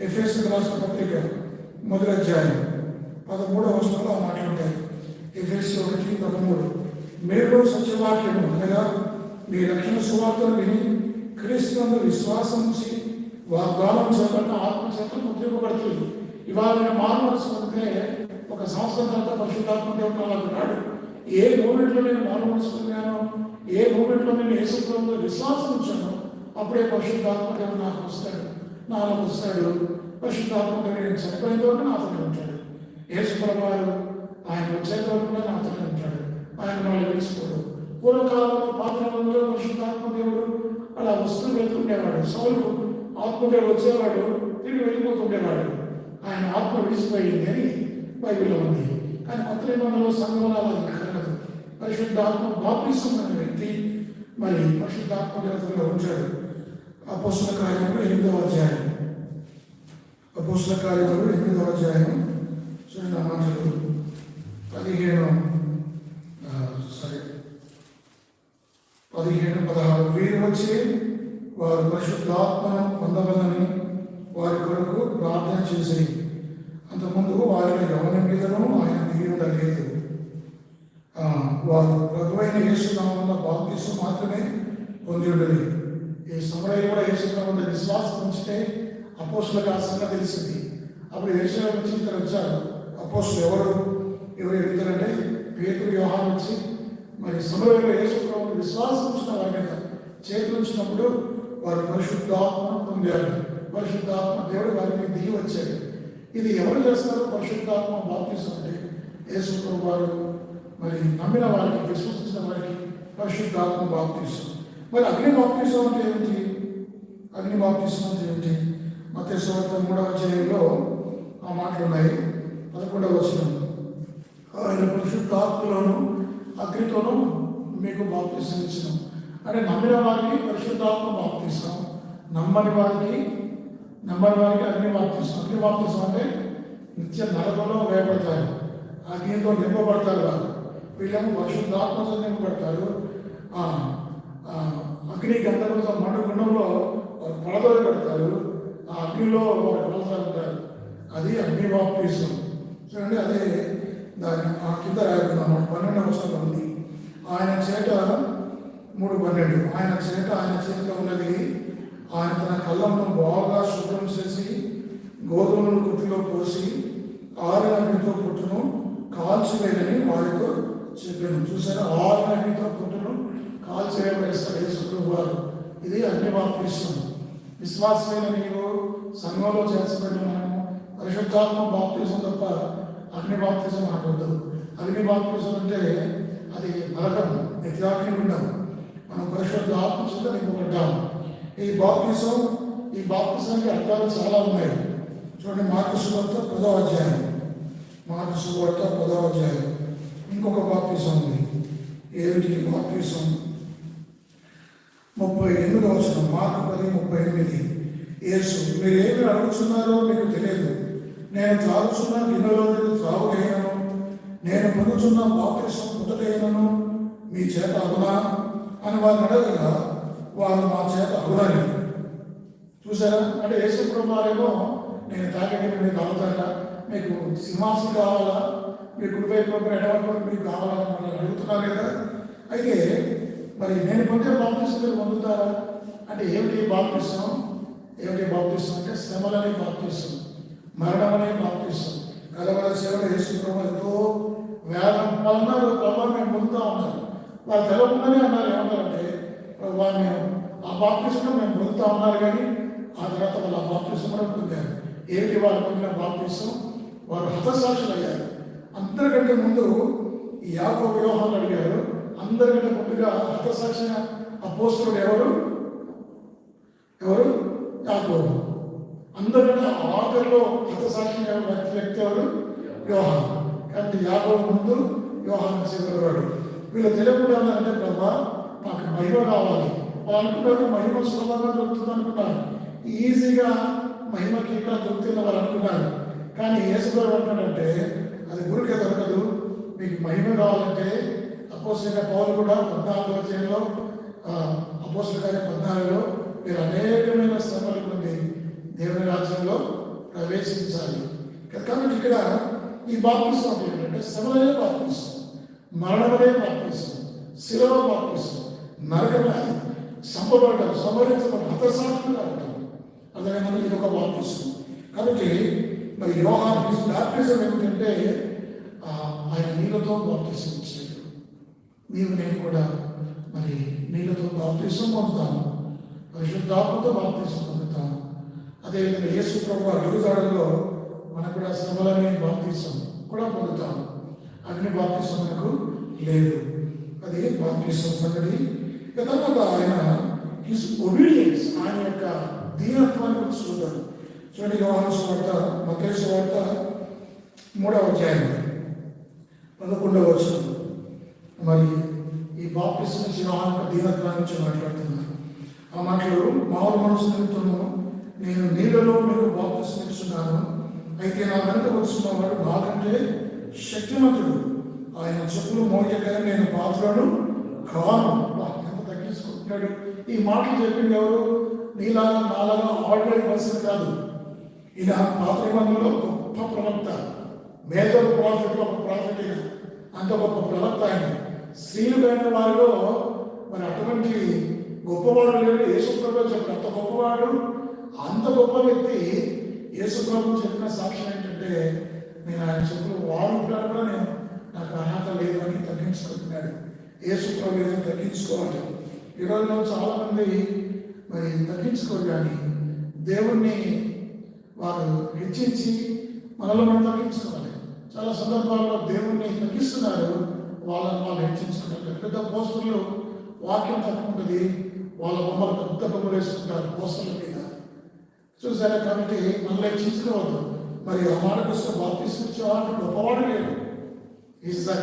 ఎఫెసీయులకు రాసిన పత్రిక 1వ అధ్యాయం 13వ వచనంలో ఆ మాటలు ఉంటాయి. ఎఫెసీయులు 1:13. మీరు సత్యవాక్యము అనగా మీ రక్షణ సువార్తను విని క్రీస్తునందు విశ్వాసం ఉంచి వాగ్దానం చేయబడిన ఆత్మ చేత ముద్రింపబడుతుంది. ఇవాళ నేను మారు మనసు పొందితే ఒక సంవత్సరం తర్వాత పరిశుద్ధాత్మ దేవుడు అలాగున్నాడు. ఏ మూమెంట్లో నేను మారు మనసు పొందానో, ఏ మూమెంట్లో నేను యేసుక్రీస్తులో విశ్వాసం ఉంచానో అప్పుడే పరిశుద్ధాత్మ దేవుడు నాకు వస్తాడు, నాలో వస్తాడు. పరిశుద్ధాత్మ దేవుడు నేను చనిపోయిన వరకు నాతో ఉంటాడు. యేసుప్రభు వారు ఆయన వచ్చేంత వరకు కూడా నాతో ఉంటాడు. ఆయన వాళ్ళు తెలుసుకోడు. పూర్వకాలంలో పాత్రలో పరిశుద్ధాత్మ దేవుడు అలా వస్తూ వెళ్తుండేవాడు. సౌలు ఆత్మదేవుడు వచ్చేవాడు, తిరిగి వెళ్ళిపోతుండేవాడు. ఆయన ఆత్మ విడిచిపోయింది అని బైబిల్లో ఉంది. కానీ కొత్త నిబంధనలో సంఘంలో అలా కలగదు. పరిశుద్ధాత్మ బాప్తిసం అనే వ్యక్తి మరి పరిశుద్ధాత్మ దేవతలో ఉంచాడు. అపోస్తలుల కార్యములు 8వ అధ్యాయం. అపోస్తలుల కార్యములు 8వ అధ్యాయం చూడండి, ఆ మాటలు 15-16. వీరు వచ్చి వారు పరిశుద్ధాత్మను పొందవలని వారి కొరకు ప్రార్థన చేసి, అంతకుముందు వారిని ఎవరి మీదనూ ఆయన దిగి ఉండలేదు. వారు ప్రభువైన యేసునామమున బాప్తిసం మాత్రమే పొంది ఉండేది. ఈ సమరయ్య కూడా యేసునామమున విశ్వాసం ఉంచితే అపోస్తలులకు ఆ సంగతి తెలిసింది. అప్పుడు యేసునామం వచ్చి ఇద్దరు వచ్చారు. అపోస్తలు ఎవరు ఎదుగుతారంటే పేతురు, యోహాను వచ్చి మరి సమరయ్యలో యేసునామమున విశ్వాసం ఉంచిన వారి మీద చేతులు ఉంచినప్పుడు వారు పరిశుద్ధాత్మ పొందారు. పరిశుద్ధాత్మ దేవుడు వారికి దిగి వచ్చాడు. ఇది ఎవరు చేస్తారు? పరిశుద్ధాత్మ బాప్తిసం అంటే యేసు ప్రభు వారు మరి నమ్మిన వారికి, విశ్వసించిన వారికి పరిశుద్ధాత్మ బాప్తిసం. మరి అగ్ని బాప్తిసం అంటే ఏమిటి? అగ్ని బాప్తిసం అంటే ఏమిటి? మత్తయి సువార్త 3వ అధ్యాయంలో ఆ మాటలు ఉన్నాయి. 11వ వచనం. ఆయన పరిశుద్ధాత్మలోను అగ్నితోనూ మీకు బాప్తిసం ఇచ్చినాం. అంటే నమ్మిన వారికి పరిశుద్ధాత్మ బాప్తిసం, నమ్మని వారికి నెంబర్ 1కి అగ్ని బాప్తిసం. అగ్ని బాప్తిసం అంటే నిత్య నరకంలో వేయబడతారు, అగ్నితో నింపబడతారు. వీళ్ళేమో పరిశుద్ధాత్మతో నింపబడతారు. అగ్ని గంధకంతో మండుగుండంలో పడదలు పెడతారు. ఆ అగ్నిలో వారు కలుతా ఉంటారు. అది అగ్ని బాప్తిసం. చూడండి, అదే దాని ఆ కింద రాయకున్నాము 12వ వచనంలో ఉంది. ఆయన చేత 3:12 ఆయన చేతిలో ఉన్నది, ఆయన తన కళ్ళను బాగా శుభ్రం చేసి గోధుమలను కుట్టిలో పోసి ఆరిన అగ్నితో పుట్టును కాల్చివేయని వారితో చెప్పాను. చూసారా, ఆరిన అగ్నితో పుట్టును కాల్చివేయబడేస్తారు యేసు వారు. ఇది అగ్ని బాప్తిసం. విశ్వాసమైన నీవు సంఘంలో చేర్చబడిన మనము పరిశుద్ధాత్మ బాప్తిసం తప్ప అగ్ని బాప్తిసం అనకూడదు. అగ్ని బాప్తిసం అంటే అది నరకం, నిత్యాగ్ని గుండం. మనం పరిశుద్ధ ఆత్మతో నింపబడ్డాము. ఈ బాప్తిసానికి అర్థాలు చాలా ఉన్నాయి. చూడండి, మార్కు సువార్త 10వ అధ్యాయం. మార్కు సువార్త 10వ అధ్యాయం. ఇంకొక బాప్తిసం ఉంది. ఏమిటి బాప్తిసం? 38వ వచనం. మార్కు 10:38. యేసు, మీరేమి అడుగుతున్నారో మీకు తెలియదు. నేను త్రాగుచున్న గిన్నెలో త్రాగులేనను, నేను పొందుతున్న బాప్తిసం పొందలేనను మీ చేత అగునా అని వారిని అడగగా వారు మా చేత అగునని. చూసారా, అంటే యేసు ప్రభువారేమో నేను తాగేది మీరు తాగుతారా, మీకు సింహాసనం కావాలా, మీ కుడివైపు ఎడవైపు మీకు కావాలని మనం అడుగుతున్నారు కదా. అయితే మరి నేను పొందే బాప్తిసం మీరు పొందుతారా అంటే ఏమిటి బాప్తిసం? అంటే శ్రమలనే బాప్తిసం, మరణం అనే బాప్తిసం. కలవర సేవలు యేసు ప్రభు ఎంతో వేదం అన్నారు, ప్రభావం మేము పొందుతా ఉన్నారు. వాళ్ళు తెలవకుండానే అన్నారు, ఏమన్నారంటే వాళ్ళు ఆ బాప్తిసం మేము పొందుతా ఉన్నారు. కానీ ఆ తర్వాత వాళ్ళు ఆ బాప్తిసం కూడా పొందారు. ఏంటి వాళ్ళు పొందిన బాప్తిసం? వారు హతసాక్షులు అయ్యారు. అందరికంటే ముందు ఈ యాకోబు యోహాను అడిగారు. అందరికంటే ముందుగా హతసాక్షి అపోస్తలుడు ఎవరు? యాకోబు. అందరికంటే ఆఖరిలో హతసాక్షి వ్యక్తి ఎవరు? యోహాను. కాబట్టి యాకోబు ముందు, యోహాను చివరివాడు. వీళ్ళు తెలియకుండా అంటే ప్రభా నాకు మహిమ కావాలి. వాళ్ళు అనుకున్నారు మహిమ సులభంగా దొరుకుతుంది అనుకున్నారు, ఈజీగా మహిమ కీకా దొరుకుతున్న వాళ్ళు అనుకున్నారు. కానీ యేసు గారు అంటాడంటే అది ఊరికే దొరకదు. మీకు మహిమ కావాలంటే అపోస్తలుడైన పౌలు కూడా 14వ అధ్యాయంలో అపోస్తలుల కార్యం 14లో మీరు అనేకమైన శ్రమలు పొంది దేవుని రాజ్యంలో ప్రవేశించాలి. కాబట్టి ఇక్కడ ఈ బాప్తిసం ఏంటంటే శ్రమలనే బాప్తిసం, మరణమనే బాప్తిసం, శిలువ బాప్తిసం, నరకమే, సంపబడ్డం, సంహరించబడ్డం, హతసాక్షులు కావడం, అలాగే మనకి ఇది ఒక బాప్తిసం. కాబట్టి మరి యోహాను బాప్తిసం ఏమిటంటే ఆయన నీళ్ళతో బాప్తిసం ఇచ్చాడు. నీవు నేను కూడా మరి నీళ్ళతో బాప్తిసం పొందుతాము, పరిశుద్ధాత్మతో బాప్తిసం పొందుతాము. అదేవిధంగా యేసు ప్రభు అడుగుజాడల్లో మనకు కూడా శ్రమలనే బాప్తిసం కూడా పొందుతాము. అగ్ని బాప్తిసం మనకు లేదు. అది బాప్తిసం సంగతి. తర్వాత ఆయన హిస్ ఒబీడియన్స్, ఆయన యొక్క దీనత్వాన్ని గురించి చూద్దాం. చూడండి, యోహాను సువార్త, మత్తయి సువార్త 3వ అధ్యాయం 11వ వచనం. మరి ఈ బాప్తిసం నుంచి యోహాను దీనత్వాన్ని గురించి మాట్లాడుతున్నారు. ఆ మాటలు, మామూలు మనసు నిమిత్తము నేను నీళ్ళలో మీకు బాప్తిసం ఇస్తున్నాను, అయితే నా వెనుక వస్తున్నవాడు నాకంటే శక్తిమంతుడు, ఆయన చెప్పులు మోయక నేను పాత్రను కాను. ఎంత తగ్గించుకుంటున్నాడు. ఈ మాటలు చెప్పింది ఎవరు? నీలాగా నాలాగా ఆర్డినరీ పర్సన్ కాదు. ఈయన పాత నిబంధనలో గొప్ప ప్రవక్త, మేజర్ ప్రాఫిట్, ఒక ప్రాఫిట్. అంత గొప్ప ప్రవక్త ఆయన. స్త్రీలైన వారిలో మరి అటువంటి గొప్పవాడు లేడు. యేసుప్రభు చెప్పిన అంత గొప్పవాడు, అంత గొప్ప వ్యక్తి యేసుప్రభు చెప్పిన సాక్ష్యం ఏంటంటే నేను ఆయన చెప్పులు వాడుకుంటాను కూడా నాకు అర్హత లేదు అని తగ్గించుకుంటున్నాడు. యేసుప్రభు ఏదో తగ్గించుకోవాలి. ఈ రోజులో చాలామంది మరి తగ్గించుకోరు, కానీ దేవుణ్ణి వారు హెచ్చించి మనలో మనం తగ్గించుకోవాలి. చాలా సందర్భాల్లో దేవుణ్ణి తగ్గిస్తున్నారు, వాళ్ళని వాళ్ళు హెచ్చించుకున్నారు. పెద్ద పోస్టులు వాక్యం తప్పుకుంటుంది, వాళ్ళ బొమ్మలు పెద్ద బొమ్మలు వేసుకుంటారు పోస్టుల మీద, చూసారా. కాబట్టి మనల్ని హెచ్చించుకోవద్దు. మరి ఆ మాటకు వస్తే బాప్తిసం ఇచ్చేవాడు గొప్పవాడు లేడు. Is the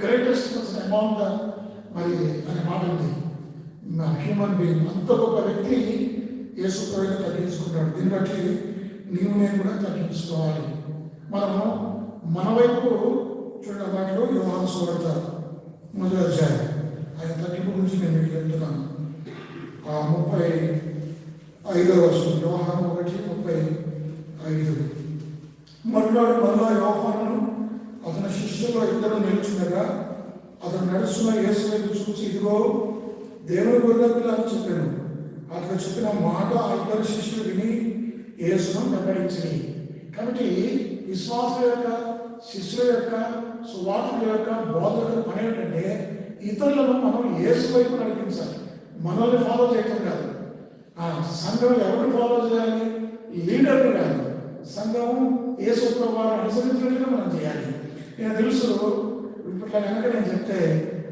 greatest person among the మరి అనే మాట ఉంది. హ్యూమన్ బీయింగ్, అంత గొప్ప వ్యక్తి యేసు ప్రభువుని తగ్గించుకుంటాడు. దీన్ని బట్టి నీవు నేను కూడా తగ్గించుకోవాలి. మనము మన వైపు చూడడం వాటిలో యోహాను సువార్త 1వ అధ్యాయం ఆయన తగ్గింపు గురించి నేను మీకు చెప్తున్నాను. 35వ వచనం యోహాను 1:35. మరలా యోహాను అతని శిష్యుల్లో ఇద్దరు నిలుచుండగా అతను నడుస్తున్న యేసు వైపు చూసి, ఇదిగో దేవుని గొర్రె పిల్ల అని చెప్పాను. అట్లా చెప్పిన మాట ఆ ఇద్దరు శిష్యులు విని యేసును వెంబడించింది. కాబట్టి విశ్వాసుల యొక్క, శిష్యుల యొక్క, సువార్తల యొక్క, బోధకుల పని ఏంటంటే ఇతరులను మనం యేసు వైపు నడిపించాలి, మనల్ని ఫాలో చేయటం కాదు. సంఘం ఎవరిని ఫాలో చేయాలి? లీడర్ని కాదు. సంఘం యేసు ప్రభువుని అనుసరించినట్లుగా మనం చేయాలి. నేను తెలుసు ఇప్పట్లో కనుక నేను చెప్తే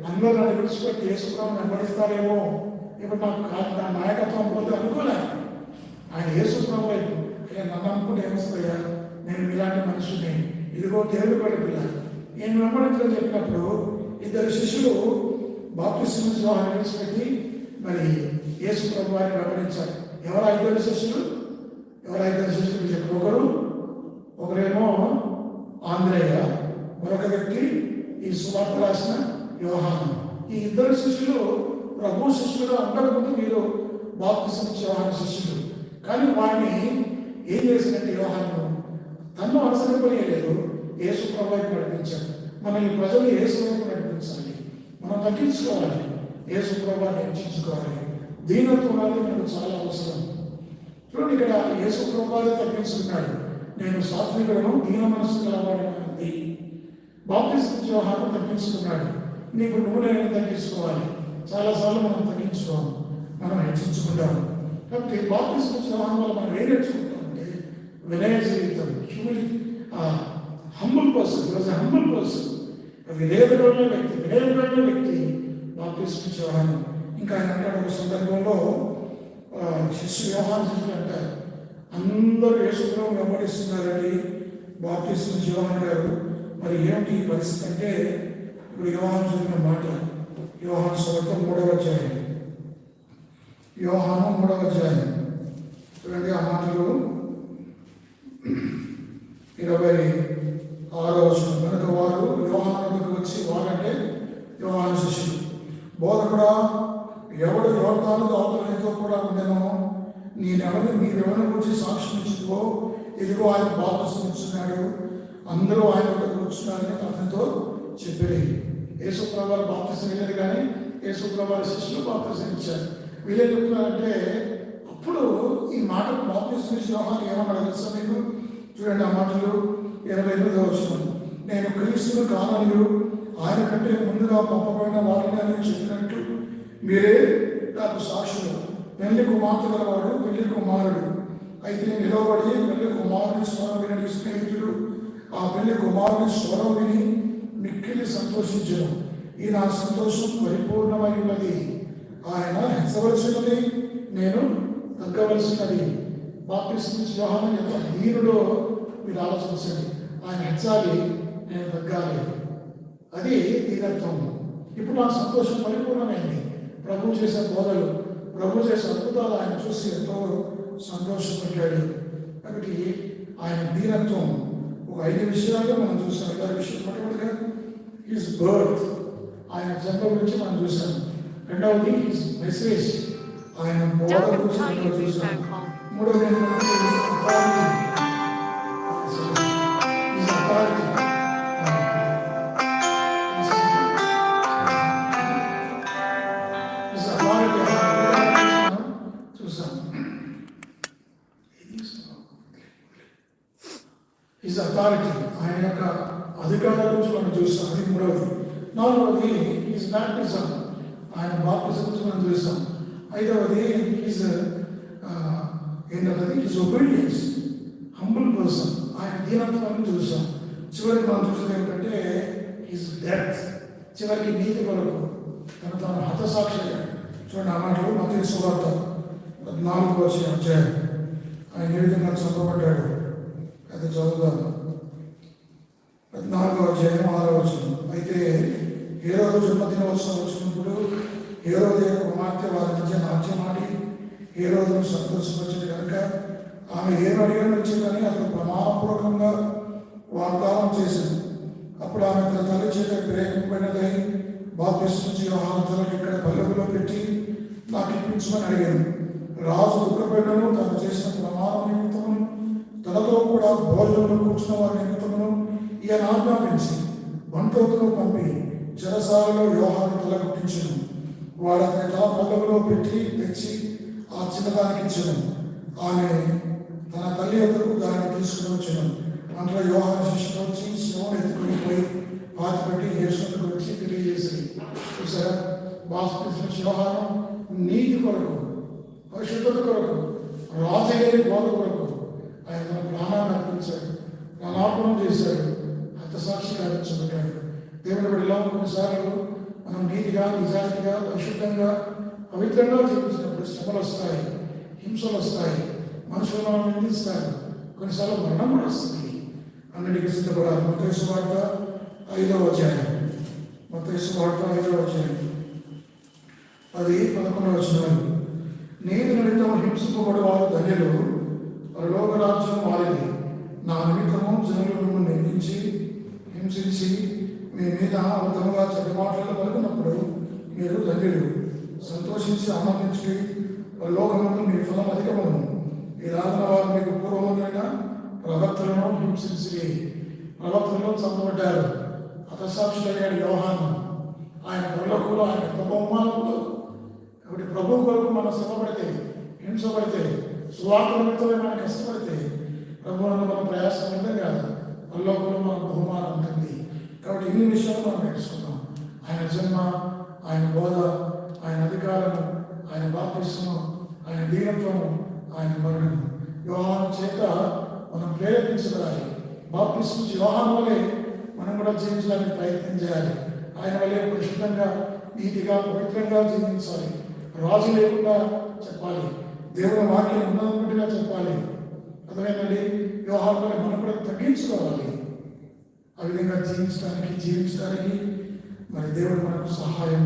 అందరూ నన్ను విడిచిపెట్టి యేసు ప్రభువుని వెంబడిస్తారేమో, ఇప్పుడు నా నాయకత్వం పోతే అనుకోలేదు. ఆయన యేసు ప్రభు వైపు నన్ను అనుకుంటే ఏమొస్తాయా, నేను ఇలాంటి మనుషుని, ఇదిగో దేవుడు పడి పిల్ల నేను వెంబడించని చెప్పినప్పుడు ఇద్దరు శిష్యులు బాప్తిస్మం యోహాను విడిచిపెట్టి మరి యేసు ప్రభు వారిని వెంబడించారు. ఎవరు ఇద్దరు శిష్యులు చెప్పి ఒకరేమో ఆంద్రేయ, మరొక వ్యక్తి ఈ సువార్త రాసిన యోహాను. ఈ ఇద్దరు శిష్యులు ప్రభు శిష్యులుగా ఉండకముందు వీరు బాప్తిస్మం యోహాను శిష్యులు. కానీ వారిని ఏం చేసినట్టు యోహాను తను అనుసరింపలేదు, యేసు ప్రభు వైపు నడిపించాడు. మనల్ని ప్రజలు యేసు వైపు నడిపించాలి, మనం తగ్గించుకోవాలి, యేసు ప్రభువుని హెచ్చించుకోవాలి. దీనత్వం అనేది మనకు చాలా అవసరం. చూడండి, ఇక్కడ యేసు ప్రభువుని తగ్గించుకున్నాడు. నేను సాత్వికులను, దీన మనస్సు గలవాడిని. బాప్తిస్మం యోహాను తగ్గించుకున్నాడు. నీకు నువ్వు నేను తగ్గించుకోవాలి. చాలాసార్లు మనం తగ్గించుకోవాలి, మనం హెచ్చించుకుంటాము. కాబట్టి బాప్తిస్మం యోహాను వల్ల మనం ఏం నేర్చుకుంటామంటే వినయ జీవితం, humility, humble person, humble person, వినయపడిన వ్యక్తి బాప్తిస్మం యోహాను. ఇంకా ఆయన అంటాడు ఒక సందర్భంలో శిష్యులు యోహాను శిష్యులు అంటారు, అందరూ యేసు ప్రభువుని వెంబడిస్తున్నారండి, బాప్తిస్మం యోహాను గారు మరి ఏమిటి ఈ పరిస్థితి అంటే, ఇప్పుడు యోహాను చెప్పిన మాట యోహాను సువార్త 3వ అధ్యాయం, యోహాను 3వ అధ్యాయం చూడండి. ఆ మాటలు 26వ వచనం. కనుక వారు యోహాను వద్దకు వచ్చి, వారంటే యోహాను శిష్యులు, బోధకుడా, ఎవడు యోర్దాను అవతలతో కూడా ఉండెనో మీరెవరిని గురించి సాక్ష్యం ఇచ్చిందో, ఇదిగో ఆయన బాప్తిస్మం ఇస్తున్నాడు, అందరూ ఆయన వద్దకు వచ్చున్నారని అతనితో చెప్పారు. యేసు ప్రభువు బాప్తిస్మం వెళ్ళారు, కానీ యేసు ప్రభువు శిష్యులు బాప్తిస్మం ఇచ్చారు. వీళ్ళేం చెప్తున్నారంటే, అప్పుడు ఈ మాటకు బాప్తిస్మం ఇచ్చిన యోహాను ఏమన్నాడు తెలుసా మీకు? చూడండి ఆ మాటలు 28వ వచనం. నేను క్రీస్తును కానని ఆయన కంటే ముందుగా పంపబడిన వారిని అని చెప్పినట్టు మీరే నాకు సాక్షులు. పెళ్లి కుమార్తె గలవాడు పెళ్లి కుమారుడు అయితే నిలవబడి పెళ్లి కుమారుని స్వరం విని స్నేహితుడు ఆ పెళ్లి కుమారుని స్వరం విని మిక్కిలి సంతోషించను. ఈ నా సంతోషం పరిపూర్ణమై ఉన్నది. ఆయన హెచ్చవలసినది, నేను తగ్గవలసినది. బాప్తిస్మం యోహాను ఎంత దీనుడో మీరు ఆలోచించండి. ఆయన హెచ్చాలి, నేను తగ్గాలి. అది దీనత్వం. ఇప్పుడు నా సంతోషం పరిపూర్ణమైంది. ప్రభు చేసే బోధలు, ప్రభు చేసే అద్భుతాలు ఆయన చూసి ఎంతో సంతోషపడ్డాడు. కాబట్టి ఆయన దీనత్వం ఒక 5 విషయాలు మనం చూసాం. 5 విషయాలు మొట్టమొదటిగా హిస్ బర్త్, ఆయన జన్మ గురించి మనం చూసాం. రెండవది హిస్ మెసేజ్, ఆయన బోధ గురించి మనం చూసాం. మూడవది హిస్ అథారిటీ, ఆయన యొక్క అధికారాల గురించి మనం చూస్తాం. అది మూడవది. నాలుగవది హిస్ బ్యాప్టిజం, ఆయన బాప్టిజం గురించి మనం చూస్తాం. ఐదవది హిస్ ఏంటది హిస్ ఒబీడియన్స్, హంబుల్ పర్సన్, ఆయన దీనత్వాన్ని చూస్తాం. చివరికి మనం చూసేది ఏంటంటే హిస్ డెత్, చివరికి నీతి కొరకు తాను హతసాక్షి అయ్యాడు. చూడండి ఆ మాటలు మత్తయి సువార్త 4వ అధ్యాయం. ఆయన ఏ విధంగా చంపబడ్డాడు అది చదువుదాం. 14వ అధ్యాయం 6వ వచనం. అయితే హేరోదు జన్మదిన వచ్చినప్పుడు హేరోదు యొక్క కుమార్తె వారి మధ్య నాట్యమాడి ఏ రోజు సంతోషపరిచింది కనుక ఆమె ఏం అడిగాను వచ్చిందని అతను ప్రమాణపూర్వకంగా వాగ్దానం చేసింది. అప్పుడు ఆమె తన తల్లి చేత ప్రేమింపబడినదై బాప్తిస్మం యోహాను తలకు ఇక్కడ పల్లెకులో పెట్టి నాకు ఇప్పించమని అడిగాను. రాజు దుఃఖపడినను తాను చేసిన ప్రమాణం నిమిత్తమును తనతో కూడా భోజనంలో కూర్చున్న వారి నిమిత్తమును ఈయన ఆజ్ఞాపించి వంటోతును పంపి చెరసాలలో యోహాను తల కుట్టించను. వాడు అతని తల పల్లెకులో పెట్టి తెచ్చి ఆ చిన్నదానికి ఇచ్చను. ఆమె తన తల్లి వద్దకు దాన్ని తీసుకుని వచ్చాను. అందులో యోహాను శిష్యులు వచ్చి శివుని ఎత్తుకుని పోయి పాతిపెట్టి యేసుని గురించి తెలియజేసి చూసారా, బాప్తిస్మం యోహాను నీతి కొరకు, పరిశుద్ధత కొరకు, రాజయ్యని బోధ కొరకు ఆయన తన ప్రాణాన్ని అర్పించాడు, ప్రాణార్పణం చేశాడు, హతసాక్షిగా అర్పించబడ్డాడు. దేవుని బిడ్డలో కొన్నిసార్లు మనం నీతిగా, నిజాయితీగా, పరిశుద్ధంగా, పవిత్రంగా జీవించినప్పుడు శ్రమలు వస్తాయి, హింసలు వస్తాయి, మనుషులు మనం నిందిస్తారు, కొన్నిసార్లు మరణం కూడా వస్తుంది. అన్నిటికీ సిద్ధపడాలి. మత్తయి సువార్త 5వ అధ్యాయం, మత్తయి సువార్త 5వ అధ్యాయం 10-11 వచనాలు. నీతి నిమిత్తం హింసింపబడి వారు ధన్యులు, పరలోక రాజ్యం వారిది. నా నిమిత్తము జనులు మిమ్మల్ని నిందించి హింసించి మీ మీద అబద్ధముగా చెడ్డ మాటలు పలుకున్నప్పుడు మీరు ధన్యులు. సంతోషించి ఆనందించి పరలోకమందు మీ ఫలం అధికమను. ఈ రాత్రి వారు మీకు పూర్వమైన ప్రవక్తలను హింసించి ప్రవక్తలను చంపబడ్డారు. హతసాక్షులయ్యాడు యోహాను. ఆయన పరలోకంలో ఆయన బహుమానంలో. కాబట్టి ప్రభు కొరకు మనం శ్రమపడితే, హింసపడితే, సువార్త నిమిత్తమే మనం కష్టపడితే ప్రభువును మనం ప్రయాసం ఉంటుంది కాదు, పరలోకంలో మనకు బహుమానం ఉంటుంది. కాబట్టి ఇన్ని విషయాలు మనం నేర్చుకున్నాం. ఆయన జన్మ, ఆయన బోధ, ఆయన అధికారము, ఆయన బాప్తిస్మము, ఆయన దీనత్వము, ఆయన మరణము. యోహాను చేత మనం ప్రేరేపించబడాలి. బాప్తిస్మం యోహాను వలె మనం కూడా జీవించడానికి ప్రయత్నం చేయాలి. ఆయన వలె పరిశుద్ధంగా, నీతిగా, పవిత్రంగా జీవించాలి. రాజు లేకుండా చెప్పాలి, దేవుని వాక్యం ఉన్నదన్నట్టుగా చెప్పాలి. అర్థమైందండి? యోహాను వలె మనం కూడా తగ్గించుకోవాలి. ఆ విధంగా జీవించడానికి మరి దేవుడు మనకు సహాయం